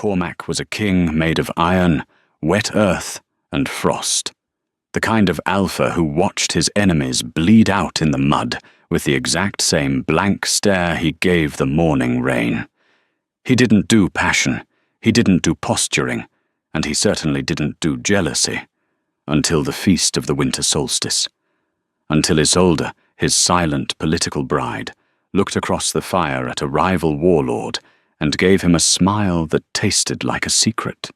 Cormac was a king made of iron, wet earth, and frost. The kind of alpha who watched his enemies bleed out in the mud with the exact same blank stare he gave the morning rain. He didn't do passion, he didn't do posturing, and he certainly didn't do jealousy, until the feast of the winter solstice. Until Isolde, his silent political bride, looked across the fire at a rival warlord and gave him a smile that tasted like a secret.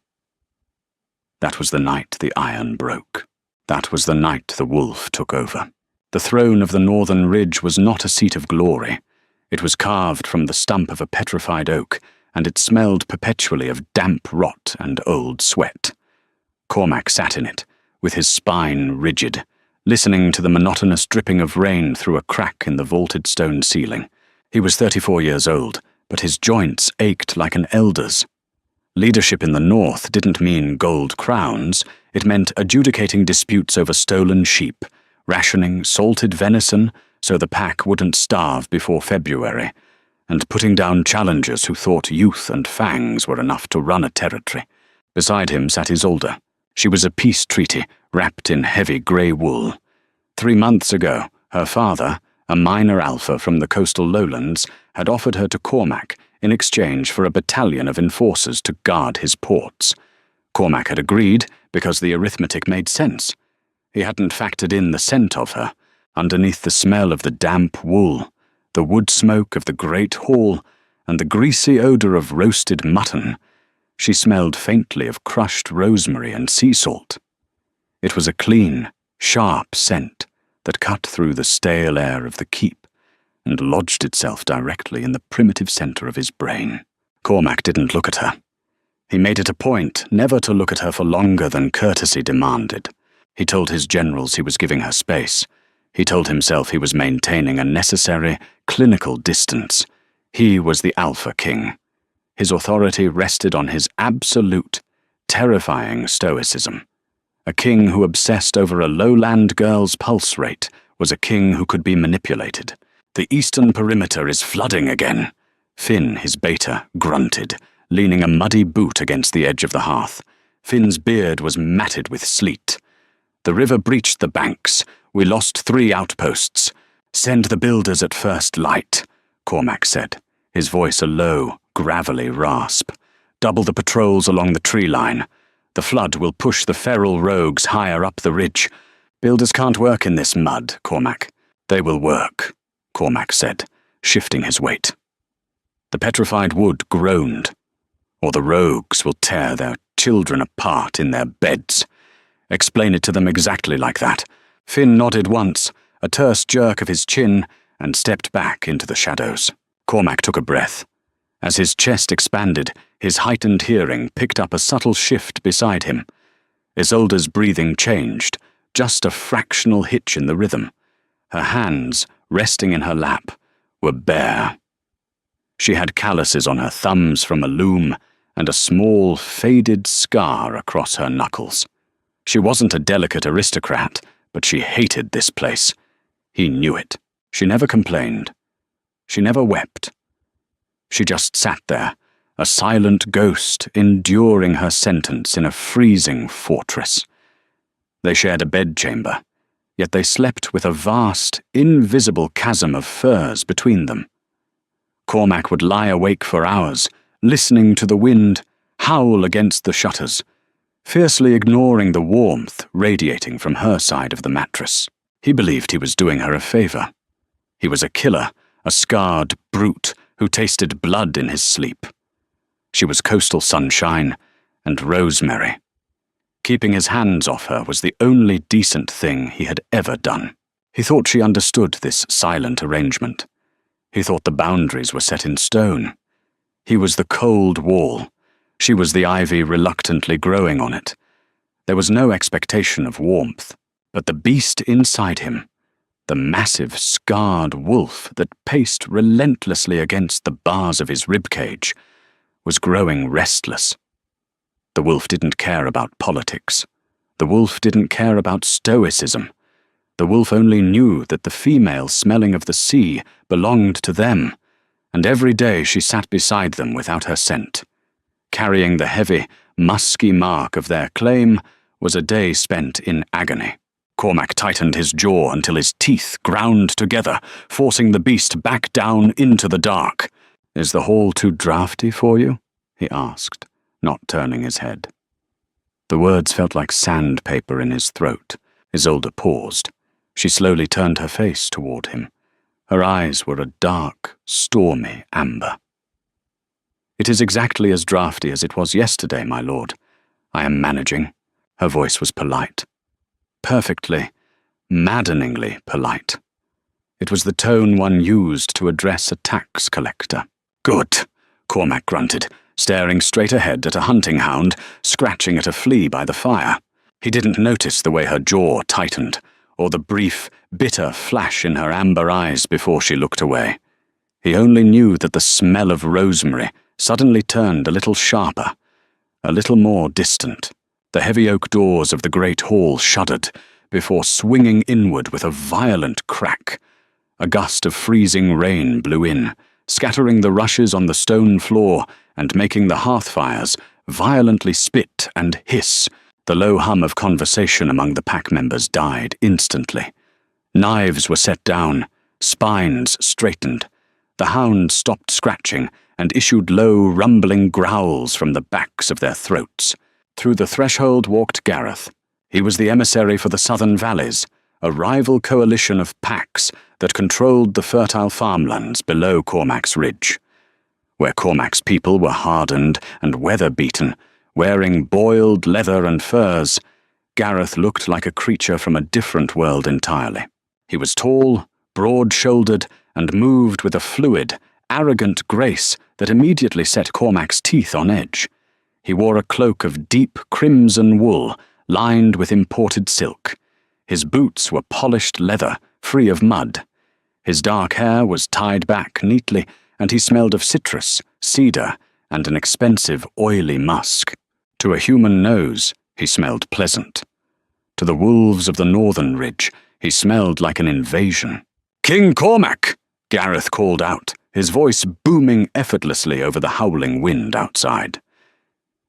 That was the night the iron broke. That was the night the wolf took over. The throne of the northern ridge was not a seat of glory. It was carved from the stump of a petrified oak, and it smelled perpetually of damp rot and old sweat. Cormac sat in it, with his spine rigid, listening to the monotonous dripping of rain through a crack in the vaulted stone ceiling. He was 34 years old, but his joints ached like an elder's. Leadership in the north didn't mean gold crowns, it meant adjudicating disputes over stolen sheep, rationing salted venison so the pack wouldn't starve before February, and putting down challengers who thought youth and fangs were enough to run a territory. Beside him sat Isolde. She was a peace treaty, wrapped in heavy grey wool. 3 months ago, her father, a minor alpha from the coastal lowlands, had offered her to Cormac in exchange for a battalion of enforcers to guard his ports. Cormac had agreed because the arithmetic made sense. He hadn't factored in the scent of her, underneath the smell of the damp wool, the wood smoke of the great hall, and the greasy odour of roasted mutton. She smelled faintly of crushed rosemary and sea salt. It was a clean, sharp scent that cut through the stale air of the keep and lodged itself directly in the primitive centre of his brain. Cormac didn't look at her. He made it a point never to look at her for longer than courtesy demanded. He told his generals he was giving her space. He told himself he was maintaining a necessary, clinical distance. He was the Alpha King. His authority rested on his absolute, terrifying stoicism. A king who obsessed over a lowland girl's pulse rate was a king who could be manipulated. The eastern perimeter is flooding again. Finn, his beta, grunted, leaning a muddy boot against the edge of the hearth. Finn's beard was matted with sleet. The river breached the banks. We lost 3 outposts. Send the builders at first light, Cormac said, his voice a low, gravelly rasp. Double the patrols along the tree line. The flood will push the feral rogues higher up the ridge. Builders can't work in this mud, Cormac. They will work, Cormac said, shifting his weight. The petrified wood groaned. Or the rogues will tear their children apart in their beds. Explain it to them exactly like that. Finn nodded once, a terse jerk of his chin, and stepped back into the shadows. Cormac took a breath. As his chest expanded, his heightened hearing picked up a subtle shift beside him. Isolde's breathing changed, just a fractional hitch in the rhythm. Her hands, resting in her lap, were bare. She had calluses on her thumbs from a loom and a small, faded scar across her knuckles. She wasn't a delicate aristocrat, but she hated this place. He knew it. She never complained. She never wept. She just sat there, a silent ghost enduring her sentence in a freezing fortress. They shared a bedchamber, yet they slept with a vast, invisible chasm of furs between them. Cormac would lie awake for hours, listening to the wind howl against the shutters, fiercely ignoring the warmth radiating from her side of the mattress. He believed he was doing her a favour. He was a killer, a scarred brute who tasted blood in his sleep. She was coastal sunshine and rosemary. Keeping his hands off her was the only decent thing he had ever done. He thought she understood this silent arrangement. He thought the boundaries were set in stone. He was the cold wall. She was the ivy reluctantly growing on it. There was no expectation of warmth, but the beast inside him, the massive, scarred wolf that paced relentlessly against the bars of his ribcage, was growing restless. The wolf didn't care about politics. The wolf didn't care about stoicism. The wolf only knew that the female smelling of the sea belonged to them, and every day she sat beside them without her scent. carrying the heavy, musky mark of their claim, was a day spent in agony. Cormac tightened his jaw until his teeth ground together, forcing the beast back down into the dark. "Is the hall too draughty for you?" he asked, not turning his head. The words felt like sandpaper in his throat. Isolde paused. She slowly turned her face toward him. Her eyes were a dark, stormy amber. "It is exactly as draughty as it was yesterday, my lord. I am managing." Her voice was polite. Perfectly, maddeningly polite. It was the tone one used to address a tax collector. "Good," Cormac grunted, staring straight ahead at a hunting hound scratching at a flea by the fire. He didn't notice the way her jaw tightened, or the brief, bitter flash in her amber eyes before she looked away. He only knew that the smell of rosemary suddenly turned a little sharper, a little more distant. The heavy oak doors of the great hall shuddered before swinging inward with a violent crack. A gust of freezing rain blew in, scattering the rushes on the stone floor and making the hearth fires violently spit and hiss. The low hum of conversation among the pack members died instantly. Knives were set down, spines straightened. The hounds stopped scratching and issued low, rumbling growls from the backs of their throats. Through the threshold walked Gareth. He was the emissary for the Southern Valleys, a rival coalition of packs that controlled the fertile farmlands below Cormac's Ridge. Where Cormac's people were hardened and weather-beaten, wearing boiled leather and furs, Gareth looked like a creature from a different world entirely. He was tall, broad-shouldered, and moved with a fluid, arrogant grace that immediately set Cormac's teeth on edge. He wore a cloak of deep crimson wool, lined with imported silk. His boots were polished leather, free of mud. His dark hair was tied back neatly, and he smelled of citrus, cedar, and an expensive, oily musk. To a human nose, he smelled pleasant. To the wolves of the northern ridge, he smelled like an invasion. "King Cormac!" Gareth called out, his voice booming effortlessly over the howling wind outside.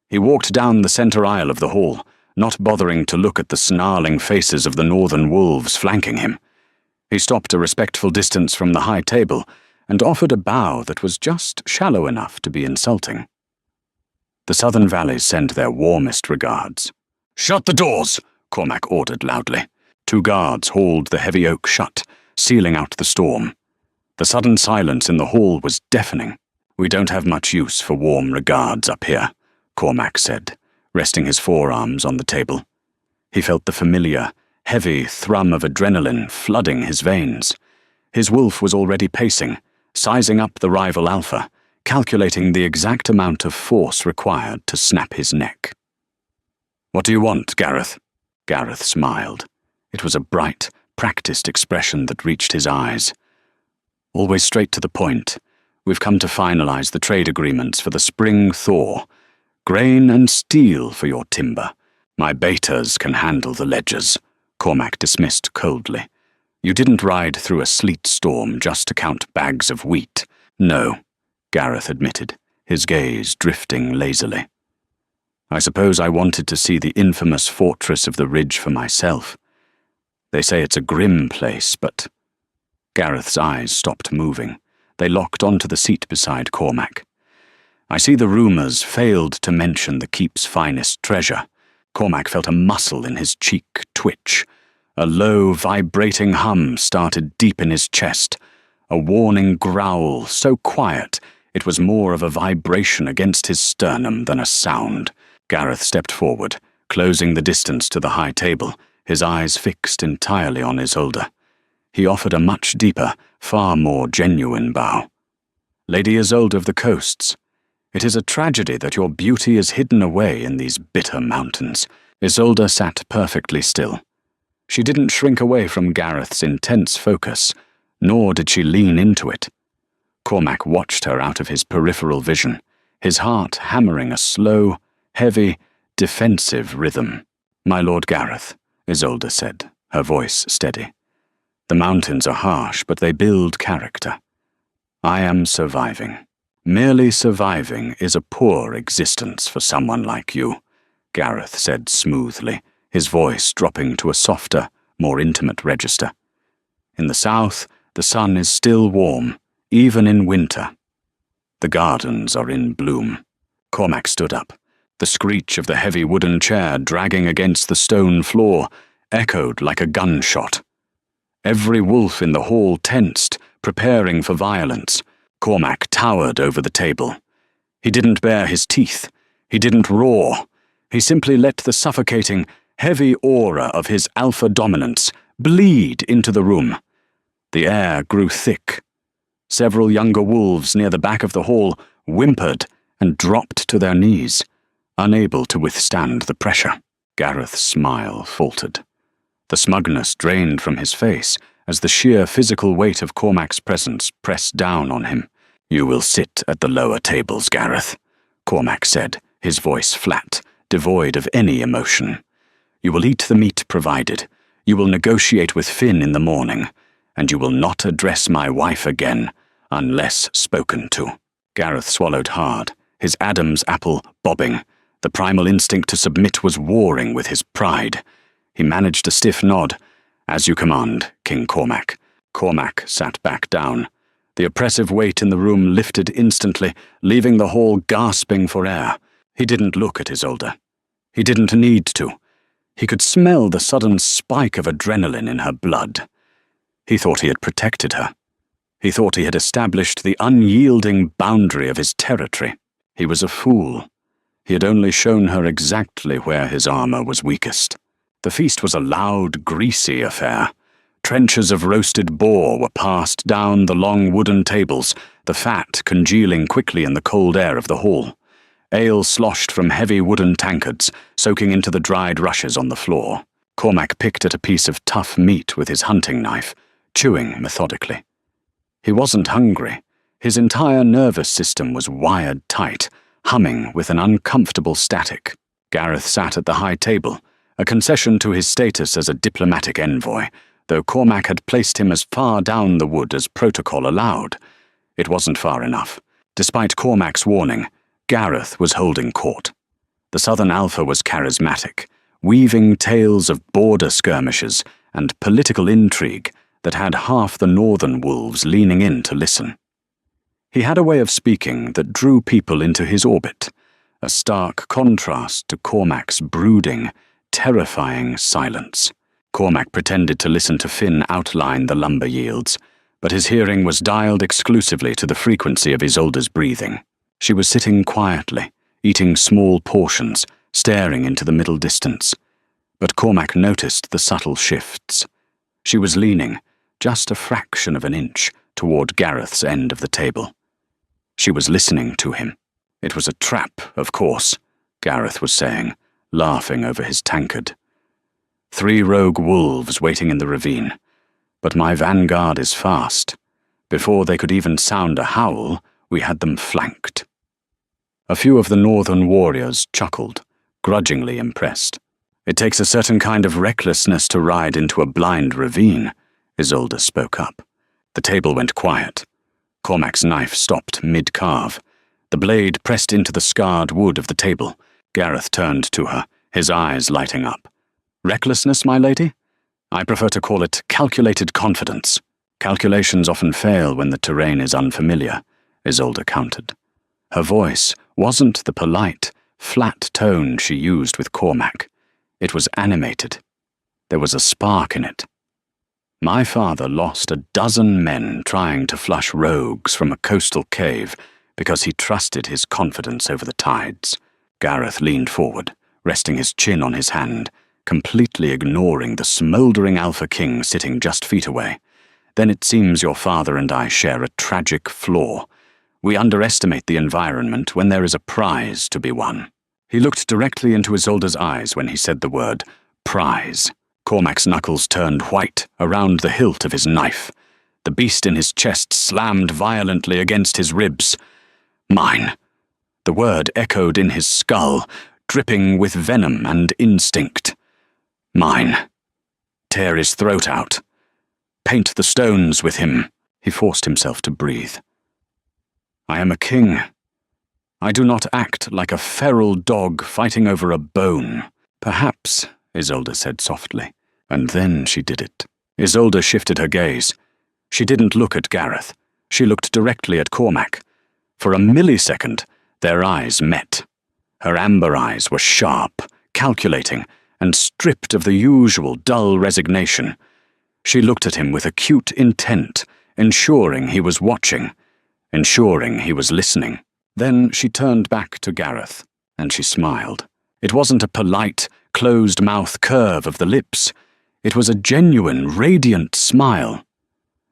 He walked down the center aisle of the hall, not bothering to look at the snarling faces of the northern wolves flanking him. He stopped a respectful distance from the high table and offered a bow that was just shallow enough to be insulting. "The Southern Valleys send their warmest regards." "Shut the doors!" Cormac ordered loudly. Two guards hauled the heavy oak shut, sealing out the storm. The sudden silence in the hall was deafening. "We don't have much use for warm regards up here," Cormac said, resting his forearms on the table. He felt the familiar, heavy thrum of adrenaline flooding his veins. His wolf was already pacing, sizing up the rival alpha, calculating the exact amount of force required to snap his neck. "What do you want, Gareth?" Gareth smiled. It was a bright, practiced expression that reached his eyes. "Always straight to the point. We've come to finalize the trade agreements for the spring thaw. Grain and steel for your timber. My betas can handle the ledgers," Cormac dismissed coldly. "You didn't ride through a sleet storm just to count bags of wheat." "No," Gareth admitted, his gaze drifting lazily. "I suppose I wanted to see the infamous fortress of the Ridge for myself. They say it's a grim place, but—" Gareth's eyes stopped moving. They locked onto the seat beside Cormac. "I see the rumors failed to mention the keep's finest treasure." Cormac felt a muscle in his cheek twitch. A low, vibrating hum started deep in his chest, a warning growl so quiet it was more of a vibration against his sternum than a sound. Gareth stepped forward, closing the distance to the high table, his eyes fixed entirely on Isolde. He offered a much deeper, far more genuine bow. "Lady Isolde of the Coasts, it is a tragedy that your beauty is hidden away in these bitter mountains." Isolde sat perfectly still. She didn't shrink away from Gareth's intense focus, nor did she lean into it. Cormac watched her out of his peripheral vision, his heart hammering a slow, heavy, defensive rhythm. "My Lord Gareth," Isolde said, her voice steady. "The mountains are harsh, but they build character. I am surviving. Merely surviving is a poor existence for someone like you, Gareth said smoothly, his voice dropping to a softer, more intimate register. In the south, the sun is still warm, even in winter. The gardens are in bloom. Cormac stood up. The screech of the heavy wooden chair dragging against the stone floor echoed like a gunshot. Every wolf in the hall tensed, preparing for violence. Cormac towered over the table. He didn't bare his teeth. He didn't roar. He simply let the suffocating, heavy aura of his alpha dominance bleed into the room. The air grew thick. Several younger wolves near the back of the hall whimpered and dropped to their knees, unable to withstand the pressure. Gareth's smile faltered. The smugness drained from his face as the sheer physical weight of Cormac's presence pressed down on him. "You will sit at the lower tables, Gareth," Cormac said, his voice flat, devoid of any emotion. "You will eat the meat provided. You will negotiate with Finn in the morning, and you will not address my wife again, unless spoken to." Gareth swallowed hard, his Adam's apple bobbing. The primal instinct to submit was warring with his pride. He managed a stiff nod. "As you command, King Cormac." Cormac sat back down. The oppressive weight in the room lifted instantly, leaving the hall gasping for air. He didn't look at Isolde. He didn't need to. He could smell the sudden spike of adrenaline in her blood. He thought he had protected her. He thought he had established the unyielding boundary of his territory. He was a fool. He had only shown her exactly where his armor was weakest. The feast was a loud, greasy affair. Trenchers of roasted boar were passed down the long wooden tables, the fat congealing quickly in the cold air of the hall. Ale sloshed from heavy wooden tankards, soaking into the dried rushes on the floor. Cormac picked at a piece of tough meat with his hunting knife, chewing methodically. He wasn't hungry. His entire nervous system was wired tight, humming with an uncomfortable static. Gareth sat at the high table, a concession to his status as a diplomatic envoy, though Cormac had placed him as far down the wood as protocol allowed. It wasn't far enough. Despite Cormac's warning, Gareth was holding court. The Southern Alpha was charismatic, weaving tales of border skirmishes and political intrigue that had half the northern wolves leaning in to listen. He had a way of speaking that drew people into his orbit, a stark contrast to Cormac's brooding, terrifying silence. Cormac pretended to listen to Finn outline the lumber yields, but his hearing was dialed exclusively to the frequency of Isolde's breathing. She was sitting quietly, eating small portions, staring into the middle distance. But Cormac noticed the subtle shifts. She was leaning, just a fraction of an inch, toward Gareth's end of the table. She was listening to him. "It was a trap, of course," Gareth was saying, laughing over his tankard. "3 rogue wolves waiting in the ravine. But my vanguard is fast. Before they could even sound a howl, we had them flanked." A few of the northern warriors chuckled, grudgingly impressed. "It takes a certain kind of recklessness to ride into a blind ravine," Isolde spoke up. The table went quiet. Cormac's knife stopped mid-carve. The blade pressed into the scarred wood of the table. Gareth turned to her, his eyes lighting up. "Recklessness, my lady? I prefer to call it calculated confidence. Calculations often fail when the terrain is unfamiliar," Isolde countered. Her voice wasn't the polite, flat tone she used with Cormac. It was animated. There was a spark in it. "My father lost 12 men trying to flush rogues from a coastal cave because he trusted his confidence over the tides." Gareth leaned forward, resting his chin on his hand, completely ignoring the smouldering Alpha King sitting just feet away. "Then it seems your father and I share a tragic flaw. We underestimate the environment when there is a prize to be won." He looked directly into Isolde's eyes when he said the word prize. Cormac's knuckles turned white around the hilt of his knife. The beast in his chest slammed violently against his ribs. "Mine." The word echoed in his skull, dripping with venom and instinct. "Mine. Tear his throat out. Paint the stones with him." He forced himself to breathe. I am a king. I do not act like a feral dog fighting over a bone. Perhaps, Isolde said softly, and then she did it. Isolde shifted her gaze. She didn't look at Gareth. She looked directly at Cormac. For a millisecond, their eyes met. Her amber eyes were sharp, calculating, and stripped of the usual dull resignation. She looked at him with acute intent, ensuring he was watching, ensuring he was listening. Then she turned back to Gareth, and she smiled. It wasn't a polite, closed-mouth curve of the lips. It was a genuine, radiant smile.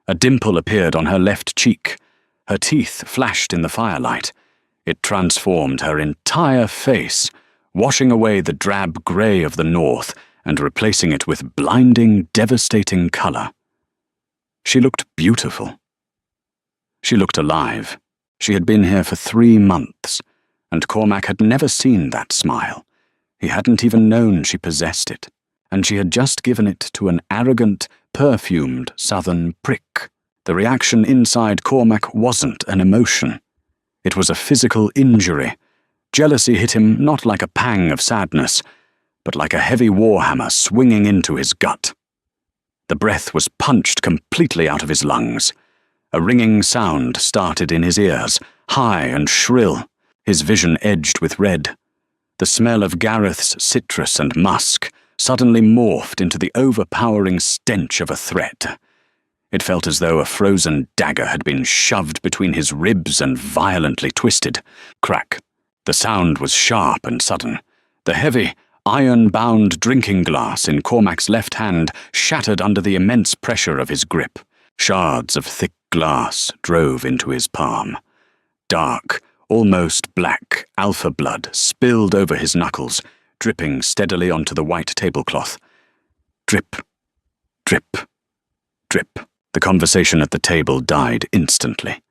A dimple appeared on her left cheek. Her teeth flashed in the firelight. It transformed her entire face, washing away the drab grey of the north and replacing it with blinding, devastating colour. She looked beautiful. She looked alive. She had been here for 3 months, and Cormac had never seen that smile. He hadn't even known she possessed it, and she had just given it to an arrogant, perfumed southern prick. The reaction inside Cormac wasn't an emotion. It was a physical injury. Jealousy hit him not like a pang of sadness, but like a heavy warhammer swinging into his gut. The breath was punched completely out of his lungs. A ringing sound started in his ears, high and shrill, his vision edged with red. The smell of Gareth's citrus and musk suddenly morphed into the overpowering stench of a threat. It felt as though a frozen dagger had been shoved between his ribs and violently twisted. Crack. The sound was sharp and sudden. The heavy, iron-bound drinking glass in Cormac's left hand shattered under the immense pressure of his grip. Shards of thick glass drove into his palm. Dark, almost black alpha blood spilled over his knuckles, dripping steadily onto the white tablecloth. Drip, drip, drip. The conversation at the table died instantly.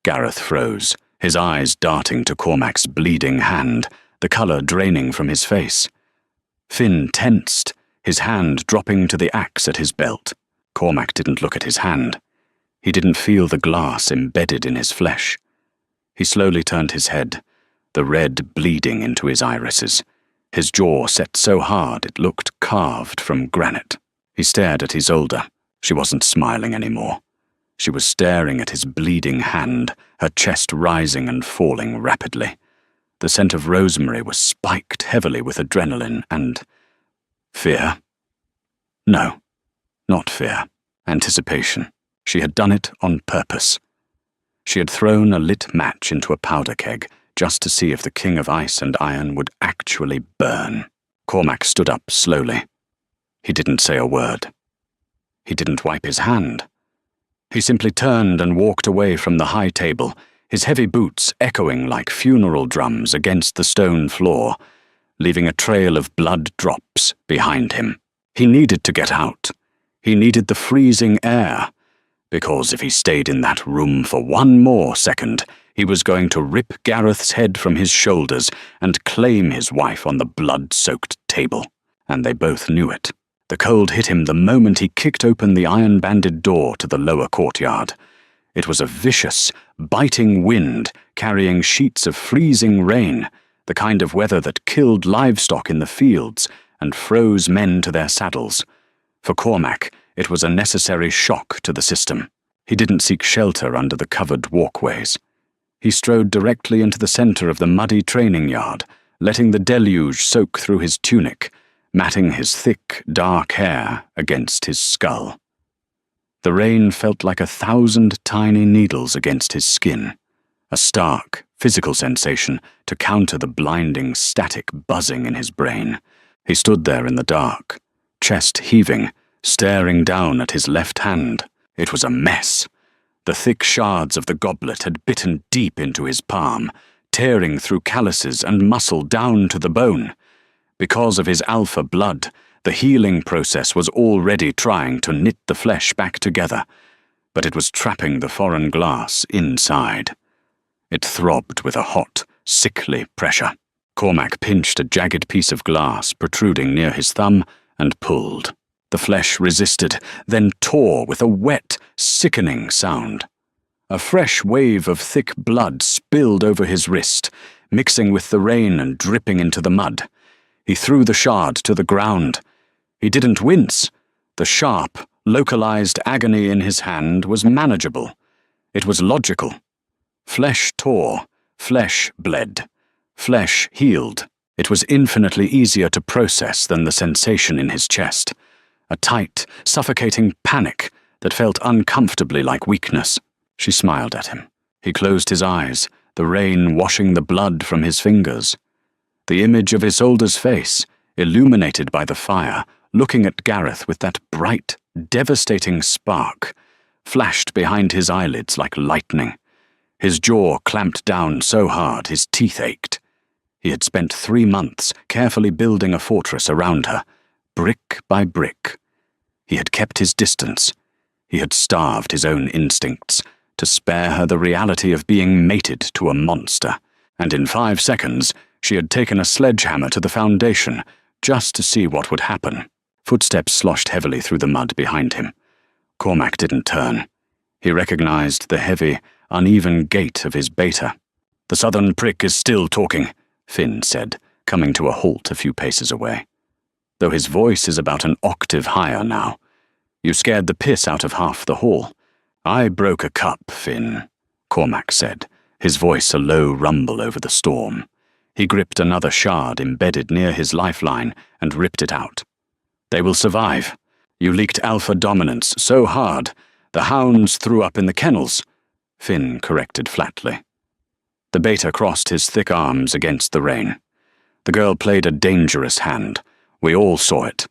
Gareth froze, his eyes darting to Cormac's bleeding hand, the colour draining from his face. Finn tensed, his hand dropping to the axe at his belt. Cormac didn't look at his hand. He didn't feel the glass embedded in his flesh. He slowly turned his head, the red bleeding into his irises, his jaw set so hard it looked carved from granite. He stared at Isolde. She wasn't smiling anymore. She was staring at his bleeding hand, her chest rising and falling rapidly. The scent of rosemary was spiked heavily with adrenaline and... fear? No, not fear. Anticipation. She had done it on purpose. She had thrown a lit match into a powder keg just to see if the King of Ice and Iron would actually burn. Cormac stood up slowly. He didn't say a word. He didn't wipe his hand. He simply turned and walked away from the high table, his heavy boots echoing like funeral drums against the stone floor, leaving a trail of blood drops behind him. He needed to get out. He needed the freezing air, because if he stayed in that room for 1 more second, he was going to rip Gareth's head from his shoulders and claim his wife on the blood-soaked table. And they both knew it. The cold hit him the moment he kicked open the iron-banded door to the lower courtyard. It was a vicious, biting wind carrying sheets of freezing rain, the kind of weather that killed livestock in the fields and froze men to their saddles. For Cormac, it was a necessary shock to the system. He didn't seek shelter under the covered walkways. He strode directly into the center of the muddy training yard, letting the deluge soak through his tunic, matting his thick, dark hair against his skull. The rain felt like 1,000 tiny needles against his skin, a stark, physical sensation to counter the blinding, static buzzing in his brain. He stood there in the dark, chest heaving, staring down at his left hand. It was a mess. The thick shards of the goblet had bitten deep into his palm, tearing through calluses and muscle down to the bone. Because of his alpha blood, the healing process was already trying to knit the flesh back together, but it was trapping the foreign glass inside. It throbbed with a hot, sickly pressure. Cormac pinched a jagged piece of glass protruding near his thumb and pulled. The flesh resisted, then tore with a wet, sickening sound. A fresh wave of thick blood spilled over his wrist, mixing with the rain and dripping into the mud. He threw the shard to the ground. He didn't wince. The sharp, localized agony in his hand was manageable. It was logical. Flesh tore, flesh bled, flesh healed. It was infinitely easier to process than the sensation in his chest. A tight, suffocating panic that felt uncomfortably like weakness. She smiled at him. He closed his eyes, the rain washing the blood from his fingers. The image of Isolde's face, illuminated by the fire, looking at Gareth with that bright, devastating spark, flashed behind his eyelids like lightning. His jaw clamped down so hard his teeth ached. He had spent 3 months carefully building a fortress around her, brick by brick. He had kept his distance. He had starved his own instincts to spare her the reality of being mated to a monster, and in 5 seconds she had taken a sledgehammer to the foundation just to see what would happen. Footsteps sloshed heavily through the mud behind him. Cormac didn't turn. He recognized the heavy, uneven gait of his beta. "The southern prick is still talking," Finn said, coming to a halt a few paces away. Though his voice is about an octave higher now. "You scared the piss out of half the hall." "I broke a cup, Finn," Cormac said, his voice a low rumble over the storm. He gripped another shard embedded near his lifeline and ripped it out. "They will survive. You leaked alpha dominance so hard, the hounds threw up in the kennels," Finn corrected flatly. The beta crossed his thick arms against the rain. The girl played a dangerous hand. We all saw it.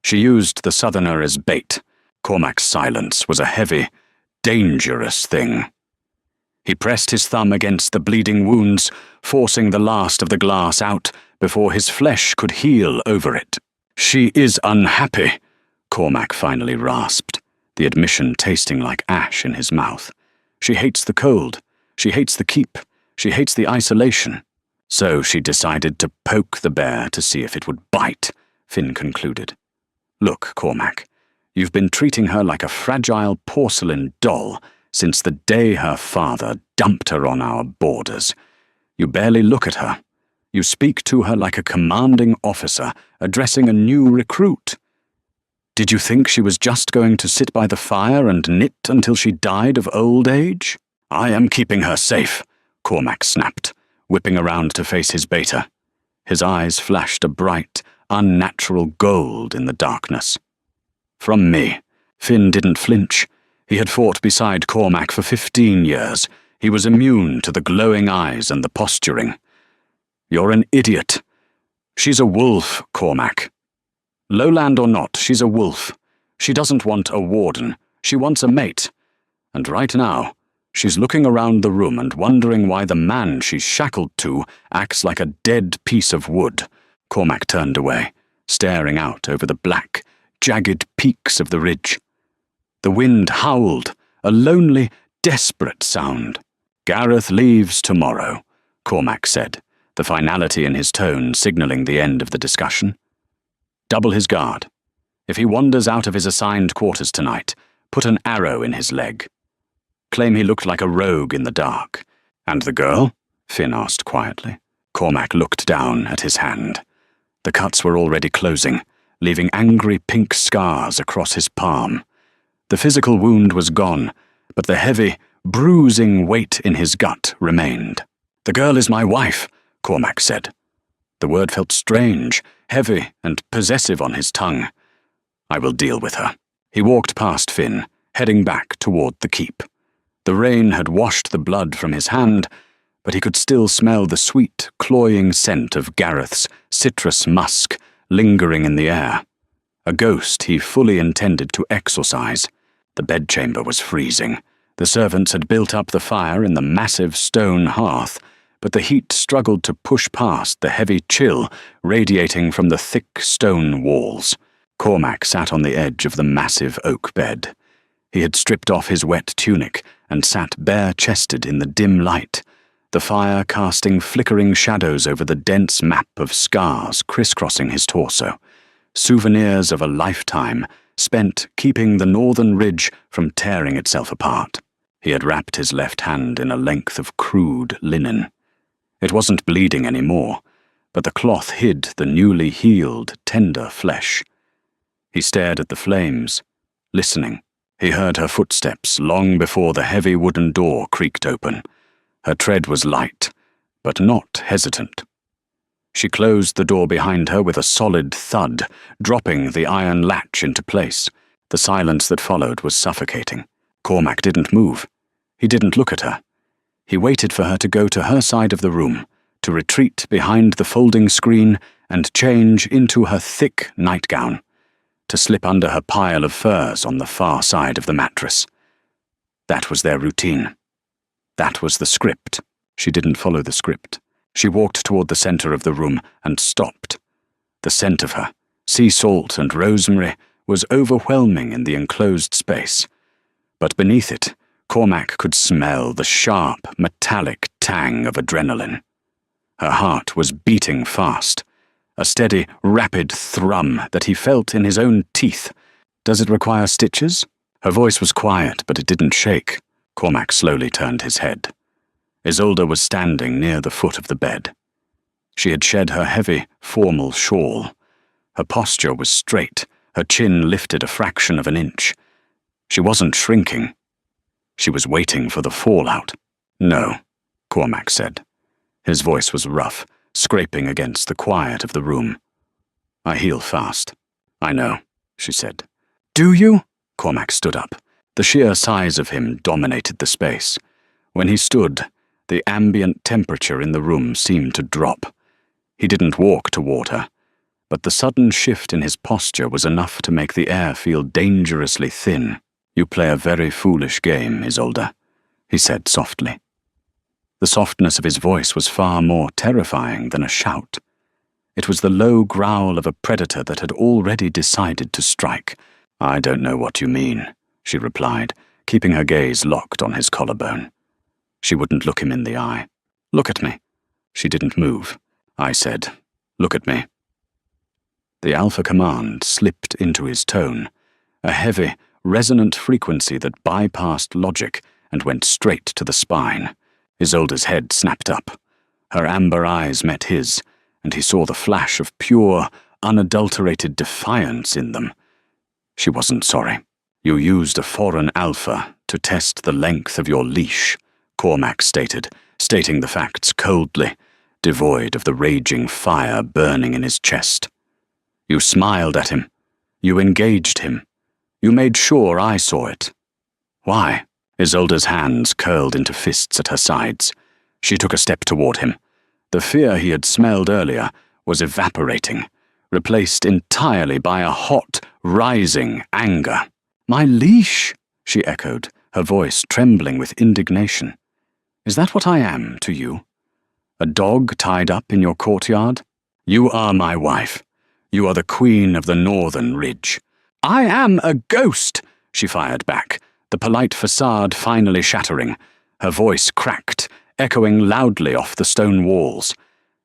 She used the southerner as bait. Cormac's silence was a heavy, dangerous thing. He pressed his thumb against the bleeding wounds, forcing the last of the glass out before his flesh could heal over it. "She is unhappy," Cormac finally rasped, the admission tasting like ash in his mouth. "She hates the cold. She hates the keep. She hates the isolation." "So she decided to poke the bear to see if it would bite," Finn concluded. "Look, Cormac, you've been treating her like a fragile porcelain doll since the day her father dumped her on our borders. You barely look at her. You speak to her like a commanding officer addressing a new recruit. Did you think she was just going to sit by the fire and knit until she died of old age?" "I am keeping her safe," Cormac snapped, whipping around to face his beta. His eyes flashed a bright, unnatural gold in the darkness. "From me." Finn didn't flinch. He had fought beside Cormac for 15 years. He was immune to the glowing eyes and the posturing. "You're an idiot. She's a wolf, Cormac. Lowland or not, she's a wolf. She doesn't want a warden. She wants a mate. And right now, she's looking around the room and wondering why the man she's shackled to acts like a dead piece of wood." Cormac turned away, staring out over the black, jagged peaks of the ridge. The wind howled, a lonely, desperate sound. "Gareth leaves tomorrow," Cormac said, the finality in his tone signaling the end of the discussion. "Double his guard. If he wanders out of his assigned quarters tonight, put an arrow in his leg. Claim he looked like a rogue in the dark." "And the girl?" Finn asked quietly. Cormac looked down at his hand. The cuts were already closing, leaving angry pink scars across his palm. The physical wound was gone, but the heavy, bruising weight in his gut remained. "The girl is my wife," Cormac said. The word felt strange, heavy, and possessive on his tongue. "I will deal with her." He walked past Finn, heading back toward the keep. The rain had washed the blood from his hand, but he could still smell the sweet, cloying scent of Gareth's citrus musk lingering in the air. A ghost he fully intended to exorcise. The bedchamber was freezing. The servants had built up the fire in the massive stone hearth, but the heat struggled to push past the heavy chill radiating from the thick stone walls. Cormac sat on the edge of the massive oak bed. He had stripped off his wet tunic and sat bare-chested in the dim light, the fire casting flickering shadows over the dense map of scars crisscrossing his torso, souvenirs of a lifetime spent keeping the northern ridge from tearing itself apart. He had wrapped his left hand in a length of crude linen. It wasn't bleeding anymore, but the cloth hid the newly healed, tender flesh. He stared at the flames, listening. He heard her footsteps long before the heavy wooden door creaked open. Her tread was light, but not hesitant. She closed the door behind her with a solid thud, dropping the iron latch into place. The silence that followed was suffocating. Cormac didn't move. He didn't look at her. He waited for her to go to her side of the room, to retreat behind the folding screen and change into her thick nightgown, to slip under her pile of furs on the far side of the mattress. That was their routine. That was the script. She didn't follow the script. She walked toward the center of the room and stopped. The scent of her, sea salt and rosemary, was overwhelming in the enclosed space. But beneath it, Cormac could smell the sharp, metallic tang of adrenaline. Her heart was beating fast, a steady, rapid thrum that he felt in his own teeth. "Does it require stitches?" Her voice was quiet, but it didn't shake. Cormac slowly turned his head. Isolde was standing near the foot of the bed. She had shed her heavy, formal shawl. Her posture was straight, her chin lifted a fraction of an inch. She wasn't shrinking. She was waiting for the fallout. "No," Cormac said. His voice was rough, scraping against the quiet of the room. "I heal fast." "I know," she said. "Do you?" Cormac stood up. The sheer size of him dominated the space. When he stood, the ambient temperature in the room seemed to drop. He didn't walk toward her, but the sudden shift in his posture was enough to make the air feel dangerously thin. "You play a very foolish game, Isolde," he said softly. The softness of his voice was far more terrifying than a shout. It was the low growl of a predator that had already decided to strike. "I don't know what you mean," she replied, keeping her gaze locked on his collarbone. She wouldn't look him in the eye. "Look at me." She didn't move. I said, "Look at me." The alpha command slipped into his tone, a heavy, resonant frequency that bypassed logic and went straight to the spine. Isolde's head snapped up. Her amber eyes met his, and he saw the flash of pure, unadulterated defiance in them. She wasn't sorry. "You used a foreign alpha to test the length of your leash," Cormac stating the facts coldly, devoid of the raging fire burning in his chest. "You smiled at him. You engaged him. You made sure I saw it." "Why?" Isolde's hands curled into fists at her sides. She took a step toward him. The fear he had smelled earlier was evaporating, replaced entirely by a hot, rising anger. "My leash," she echoed, her voice trembling with indignation. "Is that what I am to you? A dog tied up in your courtyard? You are my wife. You are the queen of the northern ridge." "I am a ghost," she fired back, the polite facade finally shattering. Her voice cracked, echoing loudly off the stone walls.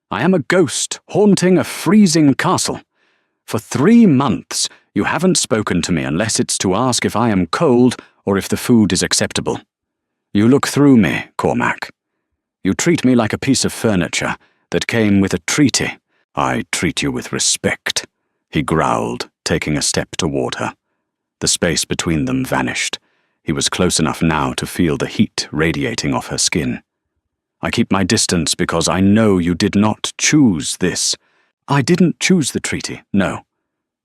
"I am a ghost haunting a freezing castle. For 3 months, you haven't spoken to me unless it's to ask if I am cold or if the food is acceptable. You look through me, Cormac. You treat me like a piece of furniture that came with a treaty." "I treat you with respect," he growled, taking a step toward her. The space between them vanished. He was close enough now to feel the heat radiating off her skin. "I keep my distance because I know you did not choose this." "I didn't choose the treaty, no."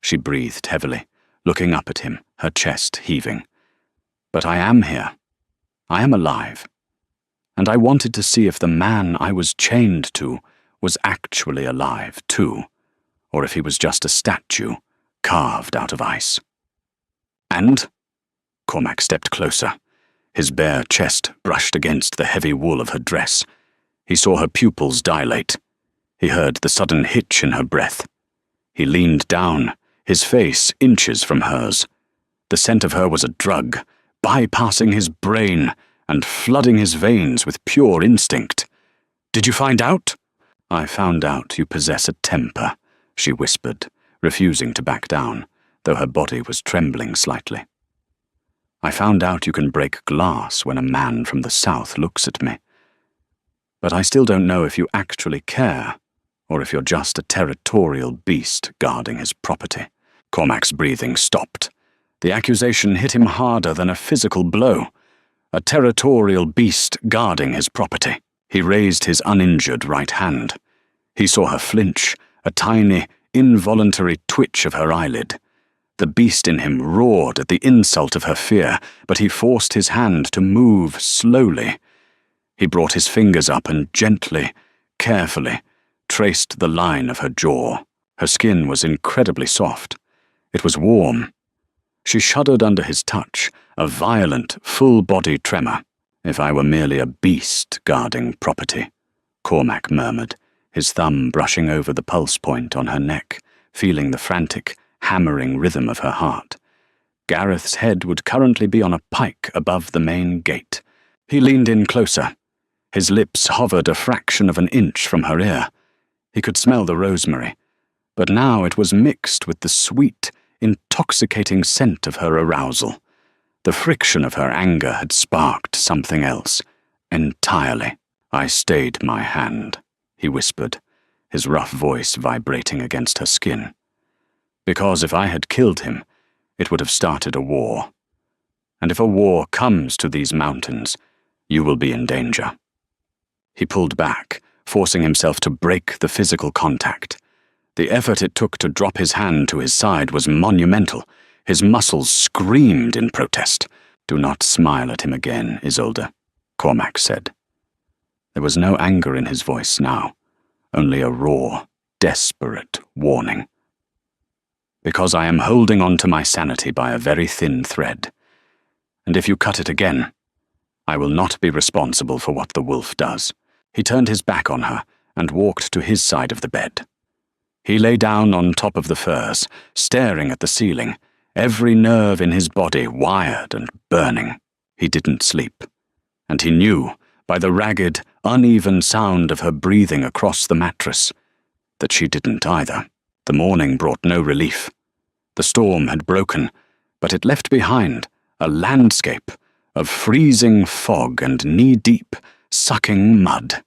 She breathed heavily, looking up at him, her chest heaving. "But I am here. I am alive. And I wanted to see if the man I was chained to was actually alive, too, or if he was just a statue carved out of ice." "And?" Cormac stepped closer. His bare chest brushed against the heavy wool of her dress. He saw her pupils dilate. He heard the sudden hitch in her breath. He leaned down, his face inches from hers. The scent of her was a drug, bypassing his brain and flooding his veins with pure instinct. "Did you find out?" "I found out you possess a temper," she whispered, refusing to back down, though her body was trembling slightly. I found out you can break glass when a man from the south looks at me. But I still don't know if you actually care, or if you're just a territorial beast guarding his property." Cormac's breathing stopped. The accusation hit him harder than a physical blow. A territorial beast guarding his property. He raised his uninjured right hand. He saw her flinch, a tiny, involuntary twitch of her eyelid. The beast in him roared at the insult of her fear, but he forced his hand to move slowly. He brought his fingers up and gently, carefully, traced the line of her jaw. Her skin was incredibly soft. It was warm. She shuddered under his touch, a violent, full-body tremor. "If I were merely a beast guarding property," Cormac murmured, his thumb brushing over the pulse point on her neck, feeling the frantic, hammering rhythm of her heart. Gareth's head would currently be on a pike above the main gate. He leaned in closer. His lips hovered a fraction of an inch from her ear. He could smell the rosemary, but now it was mixed with the sweet, intoxicating scent of her arousal. The friction of her anger had sparked something else, entirely. "I stayed my hand," he whispered, his rough voice vibrating against her skin. "Because if I had killed him, it would have started a war. And if a war comes to these mountains, you will be in danger." He pulled back, forcing himself to break the physical contact. The effort it took to drop his hand to his side was monumental. His muscles screamed in protest. "Do not smile at him again, Isolde," Cormac said. There was no anger in his voice now, only a raw, desperate warning. "Because I am holding on to my sanity by a very thin thread. And if you cut it again, I will not be responsible for what the wolf does." He turned his back on her and walked to his side of the bed. He lay down on top of the furs, staring at the ceiling, every nerve in his body wired and burning. He didn't sleep, and he knew, by the ragged, uneven sound of her breathing across the mattress, that she didn't either. The morning brought no relief. The storm had broken, but it left behind a landscape of freezing fog and knee-deep, sucking mud.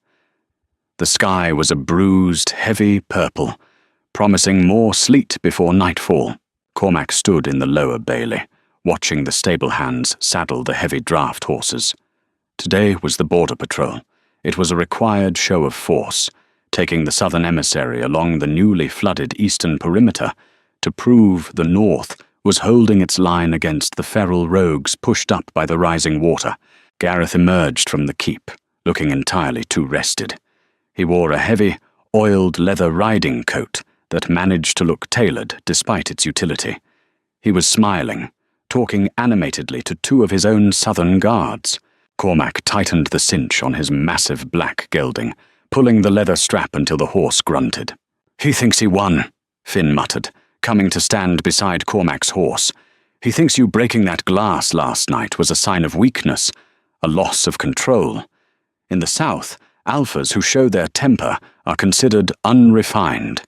The sky was a bruised, heavy purple, promising more sleet before nightfall. Cormac stood in the lower bailey, watching the stable hands saddle the heavy draft horses. Today was the border patrol. It was a required show of force, taking the southern emissary along the newly flooded eastern perimeter to prove the north was holding its line against the feral rogues pushed up by the rising water. Gareth emerged from the keep, looking entirely too rested. He wore a heavy, oiled leather riding coat that managed to look tailored despite its utility. He was smiling, talking animatedly to two of his own southern guards. Cormac tightened the cinch on his massive black gelding, pulling the leather strap until the horse grunted. "He thinks he won," Finn muttered, coming to stand beside Cormac's horse. "He thinks you breaking that glass last night was a sign of weakness, a loss of control. In the south, alphas who show their temper are considered unrefined.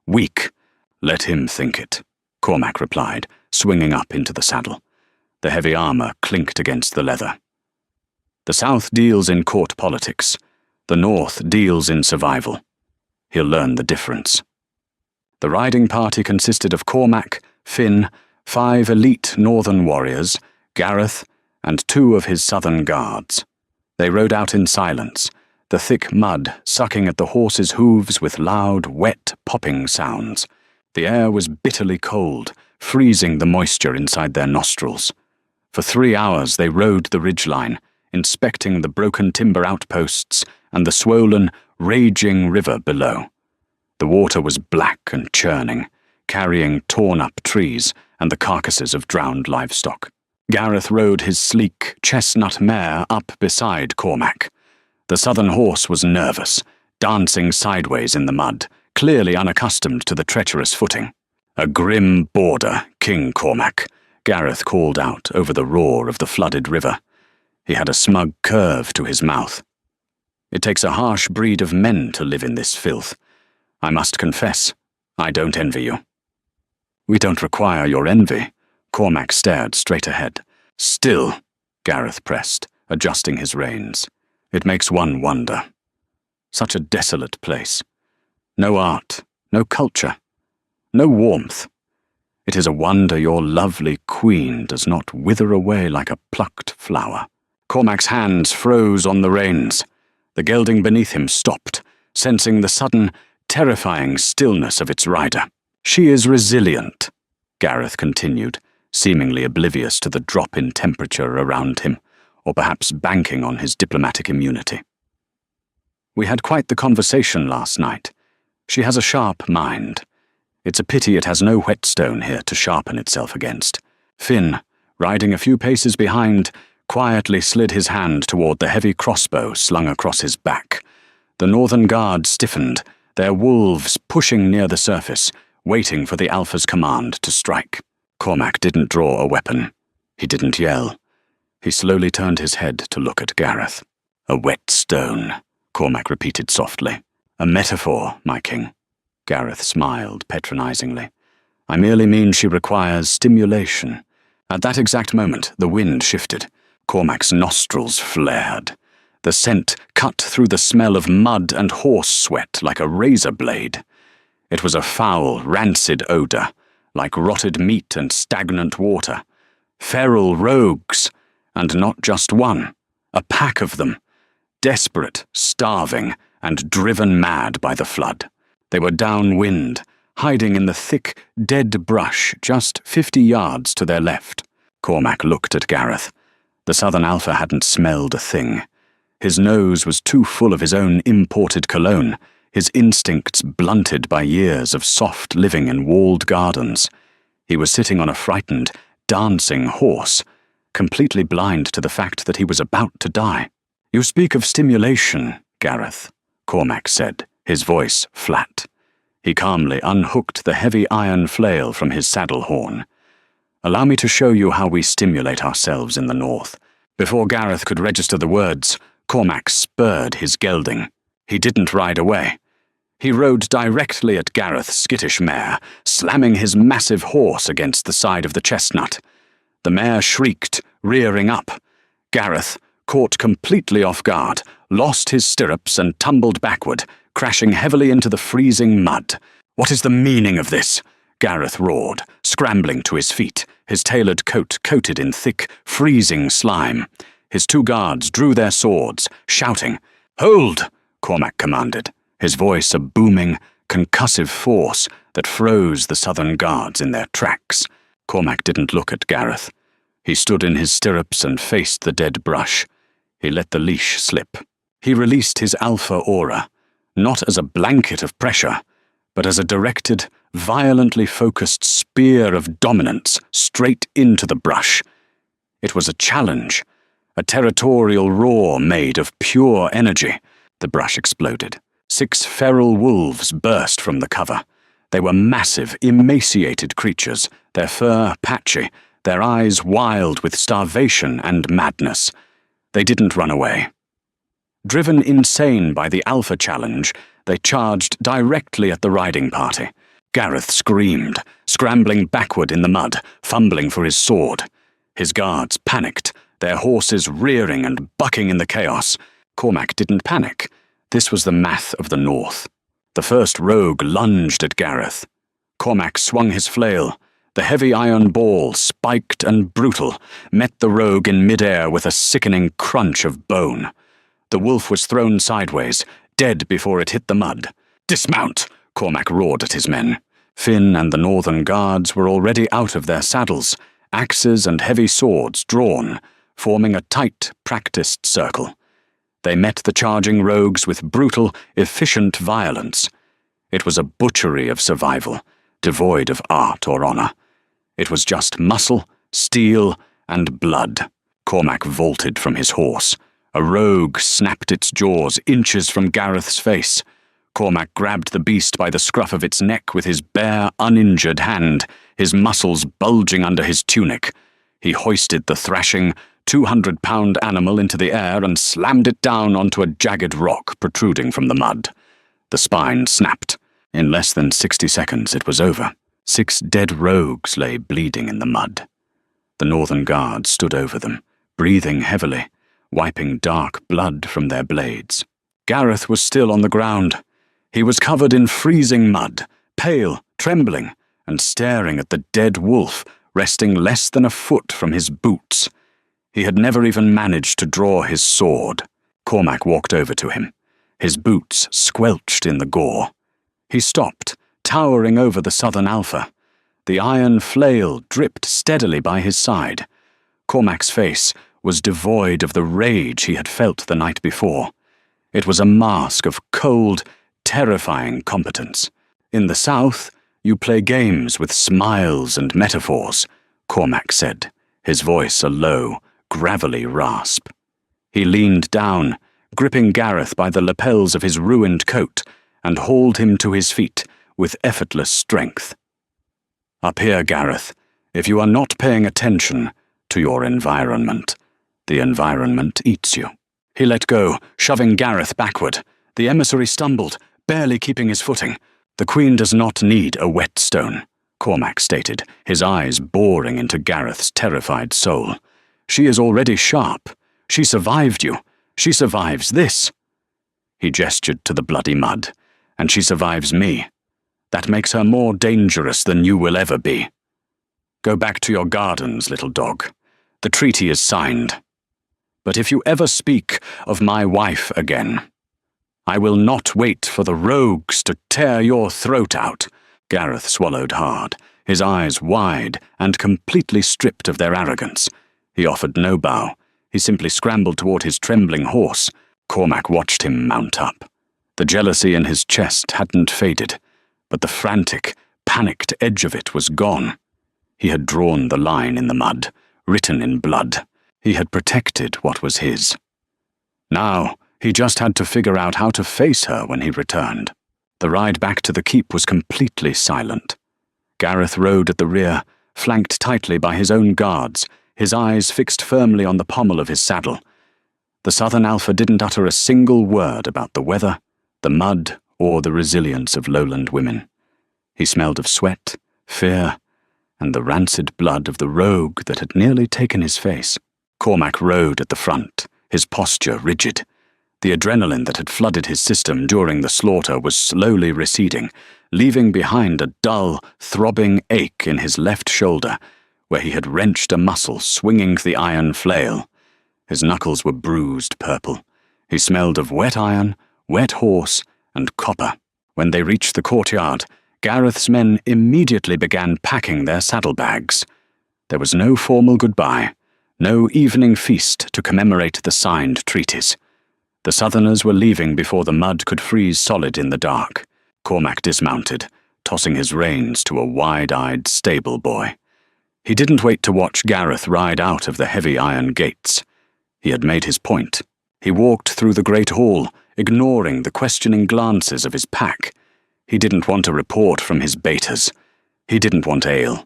Weak. Let him think it," Cormac replied, swinging up into the saddle. The heavy armor clinked against the leather. "The South deals in court politics. The North deals in survival. He'll learn the difference." The riding party consisted of Cormac, Finn, 5 elite northern warriors, Gareth, and 2 of his southern guards. They rode out in silence, the thick mud sucking at the horses' hooves with loud, wet, popping sounds. The air was bitterly cold, freezing the moisture inside their nostrils. For 3 hours they rode the ridgeline, inspecting the broken timber outposts and the swollen, raging river below. The water was black and churning, carrying torn-up trees and the carcasses of drowned livestock. Gareth rode his sleek, chestnut mare up beside Cormac. The southern horse was nervous, dancing sideways in the mud, clearly unaccustomed to the treacherous footing. "A grim border, King Cormac," Gareth called out over the roar of the flooded river. He had a smug curve to his mouth. "It takes a harsh breed of men to live in this filth. I must confess, I don't envy you." "We don't require your envy." Cormac stared straight ahead. Still, Gareth pressed, adjusting his reins. It makes one wonder. Such a desolate place. No art, no culture, no warmth. It is a wonder your lovely queen does not wither away like a plucked flower. Cormac's hands froze on the reins. The gelding beneath him stopped, sensing the sudden, terrifying stillness of its rider. She is resilient, Gareth continued, seemingly oblivious to the drop in temperature around him, or perhaps banking on his diplomatic immunity. We had quite the conversation last night. She has a sharp mind. It's a pity it has no whetstone here to sharpen itself against. Finn, riding a few paces behind, quietly slid his hand toward the heavy crossbow slung across his back. The northern guard stiffened, their wolves pushing near the surface, waiting for the Alpha's command to strike. Cormac didn't draw a weapon. He didn't yell. He slowly turned his head to look at Gareth. A whetstone, Cormac repeated softly. A metaphor, my king. Gareth smiled patronizingly. I merely mean she requires stimulation. At that exact moment, the wind shifted. Cormac's nostrils flared. The scent cut through the smell of mud and horse sweat like a razor blade. It was a foul, rancid odor, like rotted meat and stagnant water. Feral rogues, and not just one, a pack of them. Desperate, starving, and driven mad by the flood. They were downwind, hiding in the thick, dead brush just 50 yards to their left. Cormac looked at Gareth. The Southern Alpha hadn't smelled a thing. His nose was too full of his own imported cologne, his instincts blunted by years of soft living in walled gardens. He was sitting on a frightened, dancing horse, completely blind to the fact that he was about to die. You speak of stimulation, Gareth, Cormac said, his voice flat. He calmly unhooked the heavy iron flail from his saddle horn. Allow me to show you how we stimulate ourselves in the north. Before Gareth could register the words, Cormac spurred his gelding. He didn't ride away. He rode directly at Gareth's skittish mare, slamming his massive horse against the side of the chestnut. The mare shrieked, rearing up. Gareth, caught completely off guard, lost his stirrups and tumbled backward, crashing heavily into the freezing mud. What is the meaning of this? Gareth roared, scrambling to his feet, his tailored coat coated in thick, freezing slime. His two guards drew their swords, shouting. Hold! Cormac commanded, his voice a booming, concussive force that froze the Southern guards in their tracks. Cormac didn't look at Gareth. He stood in his stirrups and faced the dead brush. He let the leash slip. He released his alpha aura, not as a blanket of pressure, but as a directed, violently focused spear of dominance straight into the brush. It was a challenge, a territorial roar made of pure energy. The brush exploded. 6 feral wolves burst from the cover. They were massive, emaciated creatures, their fur patchy, their eyes wild with starvation and madness. They didn't run away. Driven insane by the Alpha challenge, they charged directly at the riding party. Gareth screamed, scrambling backward in the mud, fumbling for his sword. His guards panicked, their horses rearing and bucking in the chaos. Cormac didn't panic. This was the math of the North. The first rogue lunged at Gareth. Cormac swung his flail. The heavy iron ball, spiked and brutal, met the rogue in midair with a sickening crunch of bone. The wolf was thrown sideways, dead before it hit the mud. Dismount! Cormac roared at his men. Finn and the northern guards were already out of their saddles, axes and heavy swords drawn, forming a tight, practiced circle. They met the charging rogues with brutal, efficient violence. It was a butchery of survival, devoid of art or honor. It was just muscle, steel, and blood. Cormac vaulted from his horse. A rogue snapped its jaws inches from Gareth's face. Cormac grabbed the beast by the scruff of its neck with his bare, uninjured hand, his muscles bulging under his tunic. He hoisted the thrashing, 200-pound animal into the air and slammed it down onto a jagged rock protruding from the mud. The spine snapped. In less than 60 seconds it was over. 6 dead rogues lay bleeding in the mud. The Northern Guard stood over them, breathing heavily, wiping dark blood from their blades. Gareth was still on the ground. He was covered in freezing mud, pale, trembling, and staring at the dead wolf resting less than a foot from his boots. He had never even managed to draw his sword. Cormac walked over to him. His boots squelched in the gore. He stopped, towering over the Southern Alpha. The iron flail dripped steadily by his side. Cormac's face was devoid of the rage he had felt the night before. It was a mask of cold, terrifying competence. In the South, you play games with smiles and metaphors, Cormac said, his voice a low, gravelly rasp. He leaned down, gripping Gareth by the lapels of his ruined coat, and hauled him to his feet with effortless strength. Up here, Gareth, if you are not paying attention to your environment, the environment eats you. He let go, shoving Gareth backward. The emissary stumbled, barely keeping his footing. The Queen does not need a whetstone, Cormac stated, his eyes boring into Gareth's terrified soul. She is already sharp. She survived you. She survives this. He gestured to the bloody mud. And she survives me. That makes her more dangerous than you will ever be. Go back to your gardens, little dog. The treaty is signed. But if you ever speak of my wife again, I will not wait for the rogues to tear your throat out. Gareth swallowed hard, his eyes wide and completely stripped of their arrogance. He offered no bow. He simply scrambled toward his trembling horse. Cormac watched him mount up. The jealousy in his chest hadn't faded, but the frantic, panicked edge of it was gone. He had drawn the line in the mud, written in blood. He had protected what was his. Now, he just had to figure out how to face her when he returned. The ride back to the keep was completely silent. Gareth rode at the rear, flanked tightly by his own guards, his eyes fixed firmly on the pommel of his saddle. The Southern Alpha didn't utter a single word about the weather, the mud, or the resilience of lowland women. He smelled of sweat, fear, and the rancid blood of the rogue that had nearly taken his face. Cormac rode at the front, his posture rigid. The adrenaline that had flooded his system during the slaughter was slowly receding, leaving behind a dull, throbbing ache in his left shoulder, where he had wrenched a muscle swinging the iron flail. His knuckles were bruised purple. He smelled of wet iron, wet horse, and copper. When they reached the courtyard, Gareth's men immediately began packing their saddlebags. There was no formal goodbye, no evening feast to commemorate the signed treaties. The Southerners were leaving before the mud could freeze solid in the dark. Cormac dismounted, tossing his reins to a wide-eyed stable boy. He didn't wait to watch Gareth ride out of the heavy iron gates. He had made his point. He walked through the great hall, ignoring the questioning glances of his pack. He didn't want a report from his betas. He didn't want ale.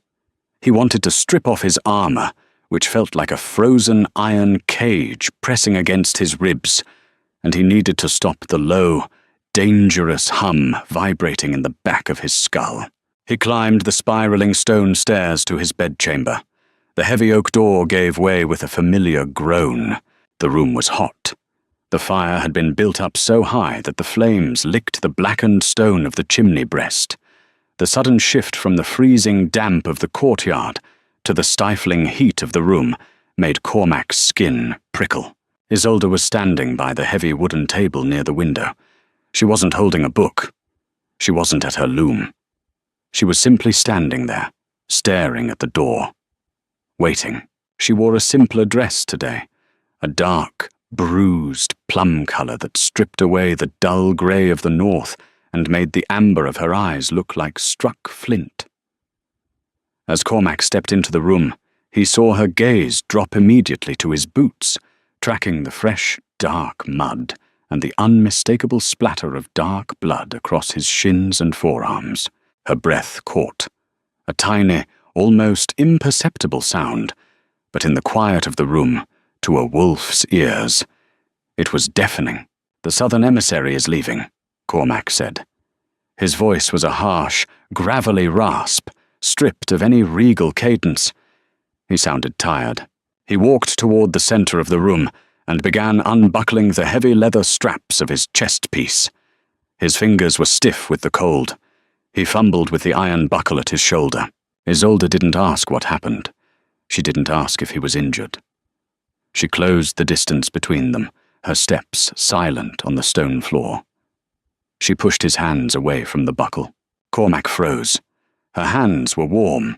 He wanted to strip off his armor, which felt like a frozen iron cage pressing against his ribs, and he needed to stop the low, dangerous hum vibrating in the back of his skull. He climbed the spiraling stone stairs to his bedchamber. The heavy oak door gave way with a familiar groan. The room was hot. The fire had been built up so high that the flames licked the blackened stone of the chimney breast. The sudden shift from the freezing damp of the courtyard to the stifling heat of the room made Cormac's skin prickle. Isolde was standing by the heavy wooden table near the window. She wasn't holding a book. She wasn't at her loom. She was simply standing there, staring at the door, waiting. She wore a simpler dress today, a dark, bruised plum color that stripped away the dull grey of the north and made the amber of her eyes look like struck flint. As Cormac stepped into the room, he saw her gaze drop immediately to his boots, tracking the fresh, dark mud and the unmistakable splatter of dark blood across his shins and forearms. Her breath caught. A tiny, almost imperceptible sound, but in the quiet of the room, to a wolf's ears, it was deafening. "The Southern emissary is leaving," Cormac said. His voice was a harsh, gravelly rasp, stripped of any regal cadence. He sounded tired. He walked toward the center of the room and began unbuckling the heavy leather straps of his chest piece. His fingers were stiff with the cold. He fumbled with the iron buckle at his shoulder. Isolde didn't ask what happened. She didn't ask if he was injured. She closed the distance between them, her steps silent on the stone floor. She pushed his hands away from the buckle. Cormac froze. Her hands were warm.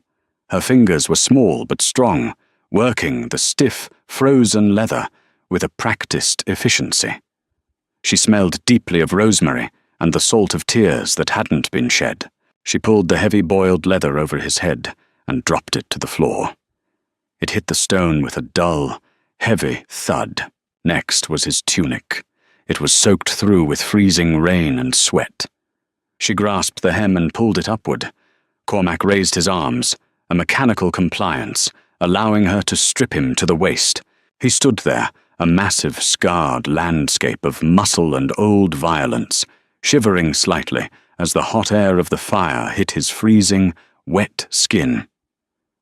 Her fingers were small but strong, working the stiff, frozen leather with a practiced efficiency. She smelled deeply of rosemary and the salt of tears that hadn't been shed. She pulled the heavy boiled leather over his head and dropped it to the floor. It hit the stone with a dull, heavy thud. Next was his tunic. It was soaked through with freezing rain and sweat. She grasped the hem and pulled it upward. Cormac raised his arms, a mechanical compliance, allowing her to strip him to the waist. He stood there, a massive, scarred landscape of muscle and old violence, shivering slightly as the hot air of the fire hit his freezing, wet skin.